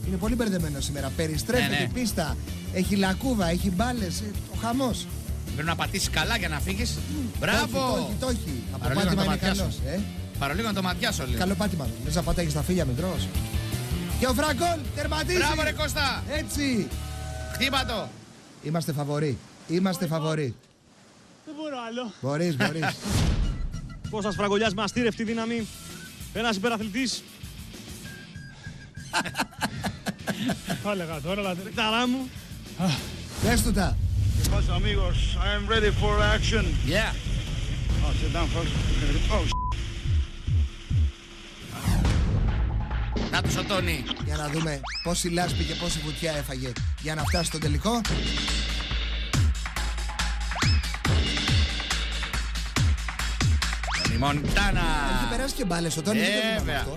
Είναι πολύ μπερδεμένο σήμερα. Περιστρέφεται την πίστα. Έχει λακκούβα, έχει μπάλες. Ο χαμός.
Πρέπει να πατήσεις καλά για να φύγεις. Μπράβο.
Το έχει. Από πάτημα είναι καλός.
Παρολίγο να το ματιάσω, λέει.
Καλό πάτημα. Δεν θα πατάγεις τα φίλια μικρός. Και ο Φραγκόλ τερματίζει.
Μπράβο, ρε Κώστα.
Έτσι.
Χτύπα το.
Είμαστε φαβορί. Είμαστε φαβορί.
Δεν μπορώ άλλο.
Μπορείς.
Κώστας Φραγκολιάς με αστήρευτη δύναμη. Ένας υπεραθλητής.
Θα έλεγα τώρα,
Ταρά μου.
Πες του τα.
Because amigos, I am ready for action.
Yeah.
Oh, sit down first. Oh,
Να του σωτώνει.
Για να δούμε πόση λάσπη και πόση βουτιά έφαγε για να φτάσει στο τελικό.
Μοντάνα.
Έχει περάσει και μπάλες ο Τόνι.
Βέβαια.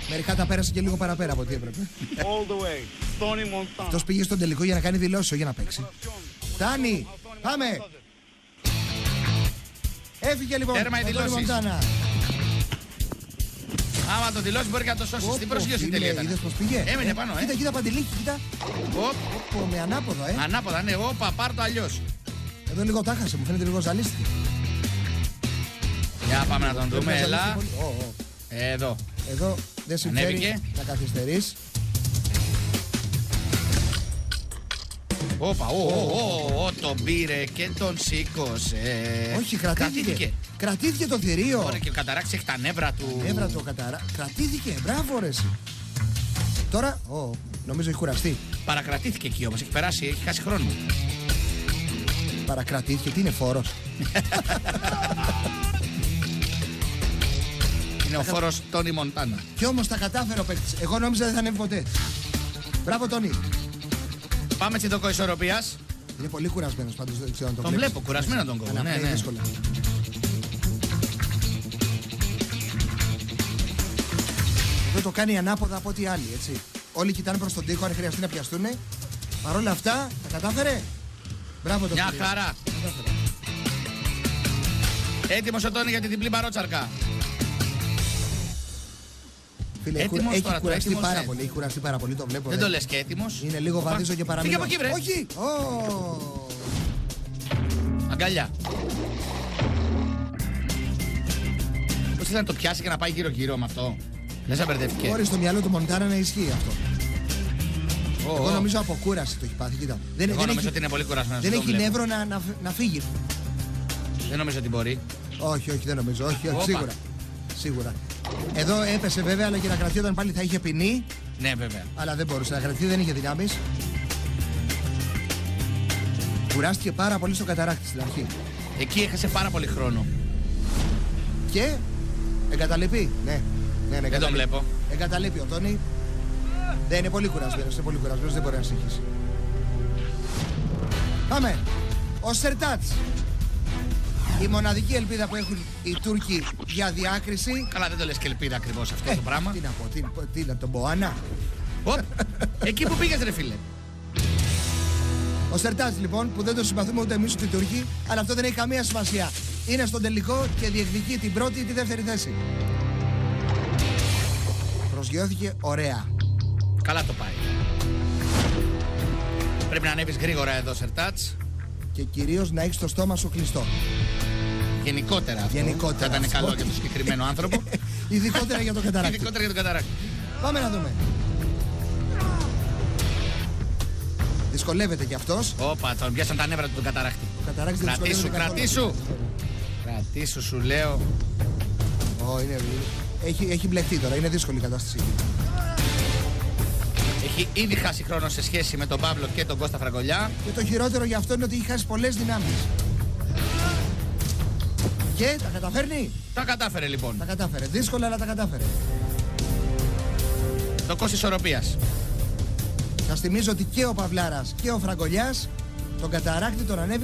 Μερικά τα πέρασε και λίγο παραπέρα από ό,τι έπρεπε.
all the way. Tony Montana.
Αυτός πήγε στον τελικό για να κάνει δηλώσεις, για να παίξει. Φτάνει. Πάμε. Έφυγε λοιπόν.
Τέρμα οι δηλώσεις. Άμα το δηλώσει μπορεί και να το σώσει. Στην πρόσχεση τελεία ήταν.
Είδες πως πήγε.
Έμεινε πάνω,
Κοίτα Παντελίκη, κοίτα. Με ανάποδο,
Ανάποδα, ναι. Όπα, πάρ' το αλλιώς.
Εδώ λίγο τα χάσε, μου φαίνεται λίγο ζαλίστηκε.
Για πάμε να τον δούμε, έλα. Εδώ.
Εδώ δεν συμφέρει
Ανέβηκε.
να καθυστερείς.
Όπα, τον πήρε και τον σήκωσε.
Όχι, κρατήθηκε. Κρατήθηκε το θηρίο.
Ωραία, και ο Καταράκης έχει τα νεύρα του.
Νεύρα του κρατήθηκε, μπράβο ρε εσύ. Τώρα, νομίζω έχει κουραστεί.
Παρακρατήθηκε εκεί όμως, έχει περάσει, έχει χάσει χρόνο.
Παρακρατήθηκε, τι είναι φόρος.
Είναι ο φόρος Τόνι Μοντάνα.
Κι όμως τα κατάφερε ο παίκτης. Εγώ νόμιζα δεν θα ανέβει ποτέ. Μπράβο Τόνι.
Πάμε στην δοκό ισορροπίας.
Είναι πολύ κουρασμένος πάντως, δεν ξέρω αν το
τον
βλέπεις.
βλέπω, κουρασμένο τον κόβω. Ναι.
Δύσκολα. Δεν το κάνει ανάποδα από ό,τι άλλοι, έτσι. Όλοι κοιτάνε προς τον τοίχο αν χρειαστεί να πιαστούνε. Παρ' όλα αυτά, τα κατάφερε. Μπράβο το
Μια χαρά. Έτοιμος ο Τόνι για την διπλή μπαρότσαρκα.
Φίλε, έχει κουραστεί πάρα πολύ. Έχει κουραστεί πάρα πολύ, το βλέπω.
Δεν το λες και έτοιμος.
Είναι λίγο βαδίζω και παραμείνω.
Φύγε από εκεί, βρε.
Όχι!
Αγκαλιά. Πώς ήθελε να το πιάσει και να πάει γύρω-γύρω με αυτό. Λες να μπερδεύτηκε.
Μπορεί στο μυαλό του Μοντάνα να ισχύει αυτό. Εγώ νομίζω από κούραση το έχει πάθει. Κοίτα.
Εγώ νομίζω ότι είναι πολύ κουρασμένος.
Δεν έχει νεύρο να φύγει.
Δεν νομίζω ότι μπορεί.
Όχι, δεν νομίζω. Όχι, σίγουρα. Εδώ έπεσε βέβαια, αλλά και να κρατιόταν πάλι θα είχε ποινή.
Ναι, βέβαια.
Αλλά δεν μπορούσε να κρατηθεί, δεν είχε δυνάμεις. Κουράστηκε πάρα πολύ στο Καταράκτη στην αρχή.
Εκεί έχασε πάρα πολύ χρόνο.
Και εγκαταλείπει. Ναι,
δεν τον βλέπω.
Εγκαταλείπει ο Τόνι. Δεν είναι πολύ κουρασμένος, δεν μπορεί να συνεχίσει. Πάμε. Ο Σερτάτς. Η μοναδική ελπίδα που έχουν οι Τούρκοι για διάκριση.
Καλά, δεν το λες και ελπίδα ακριβώς αυτό το πράγμα.
Τι να πω, τι να τον Μποάνα.
Εκεί που πήγες ρε φίλε.
Ο Σερτάτς λοιπόν, που δεν το συμπαθούμε ούτε εμείς ούτε οι Τούρκοι, αλλά αυτό δεν έχει καμία σημασία. Είναι στον τελικό και διεκδικεί την πρώτη ή τη δεύτερη θέση. Προσγειώθηκε ωραία.
Καλά το πάει. Πρέπει να ανέβεις γρήγορα εδώ, Σερτάτς.
Και κυρίως να έχεις το στόμα σου κλειστό.
Γενικότερα αυτό. Θα ήταν καλό για τον συγκεκριμένο άνθρωπο.
Ειδικότερα για τον Καταράκτη. Πάμε να δούμε. Δυσκολεύεται κι αυτός.
Όπα, τον πιάσαν τα νεύρα του τον Καταράκτη. Κρατήσου σου λέω.
Έχει μπλεχτεί τώρα, είναι δύσκολη η κατάσταση.
Έχει ήδη χάσει χρόνο σε σχέση με τον Παύλο και τον Κώστα Φραγκολιά.
Και το χειρότερο για αυτό είναι ότι έχει χάσει πολλές δυνάμεις. Και τα καταφέρνει.
Τα κατάφερε λοιπόν.
Τα κατάφερε. Δύσκολα, αλλά τα κατάφερε.
Το κόστος ισορροπίας.
Σας θυμίζω ότι και ο Παυλάρας και ο Φραγκολιάς τον καταράκτη τον ανέβη.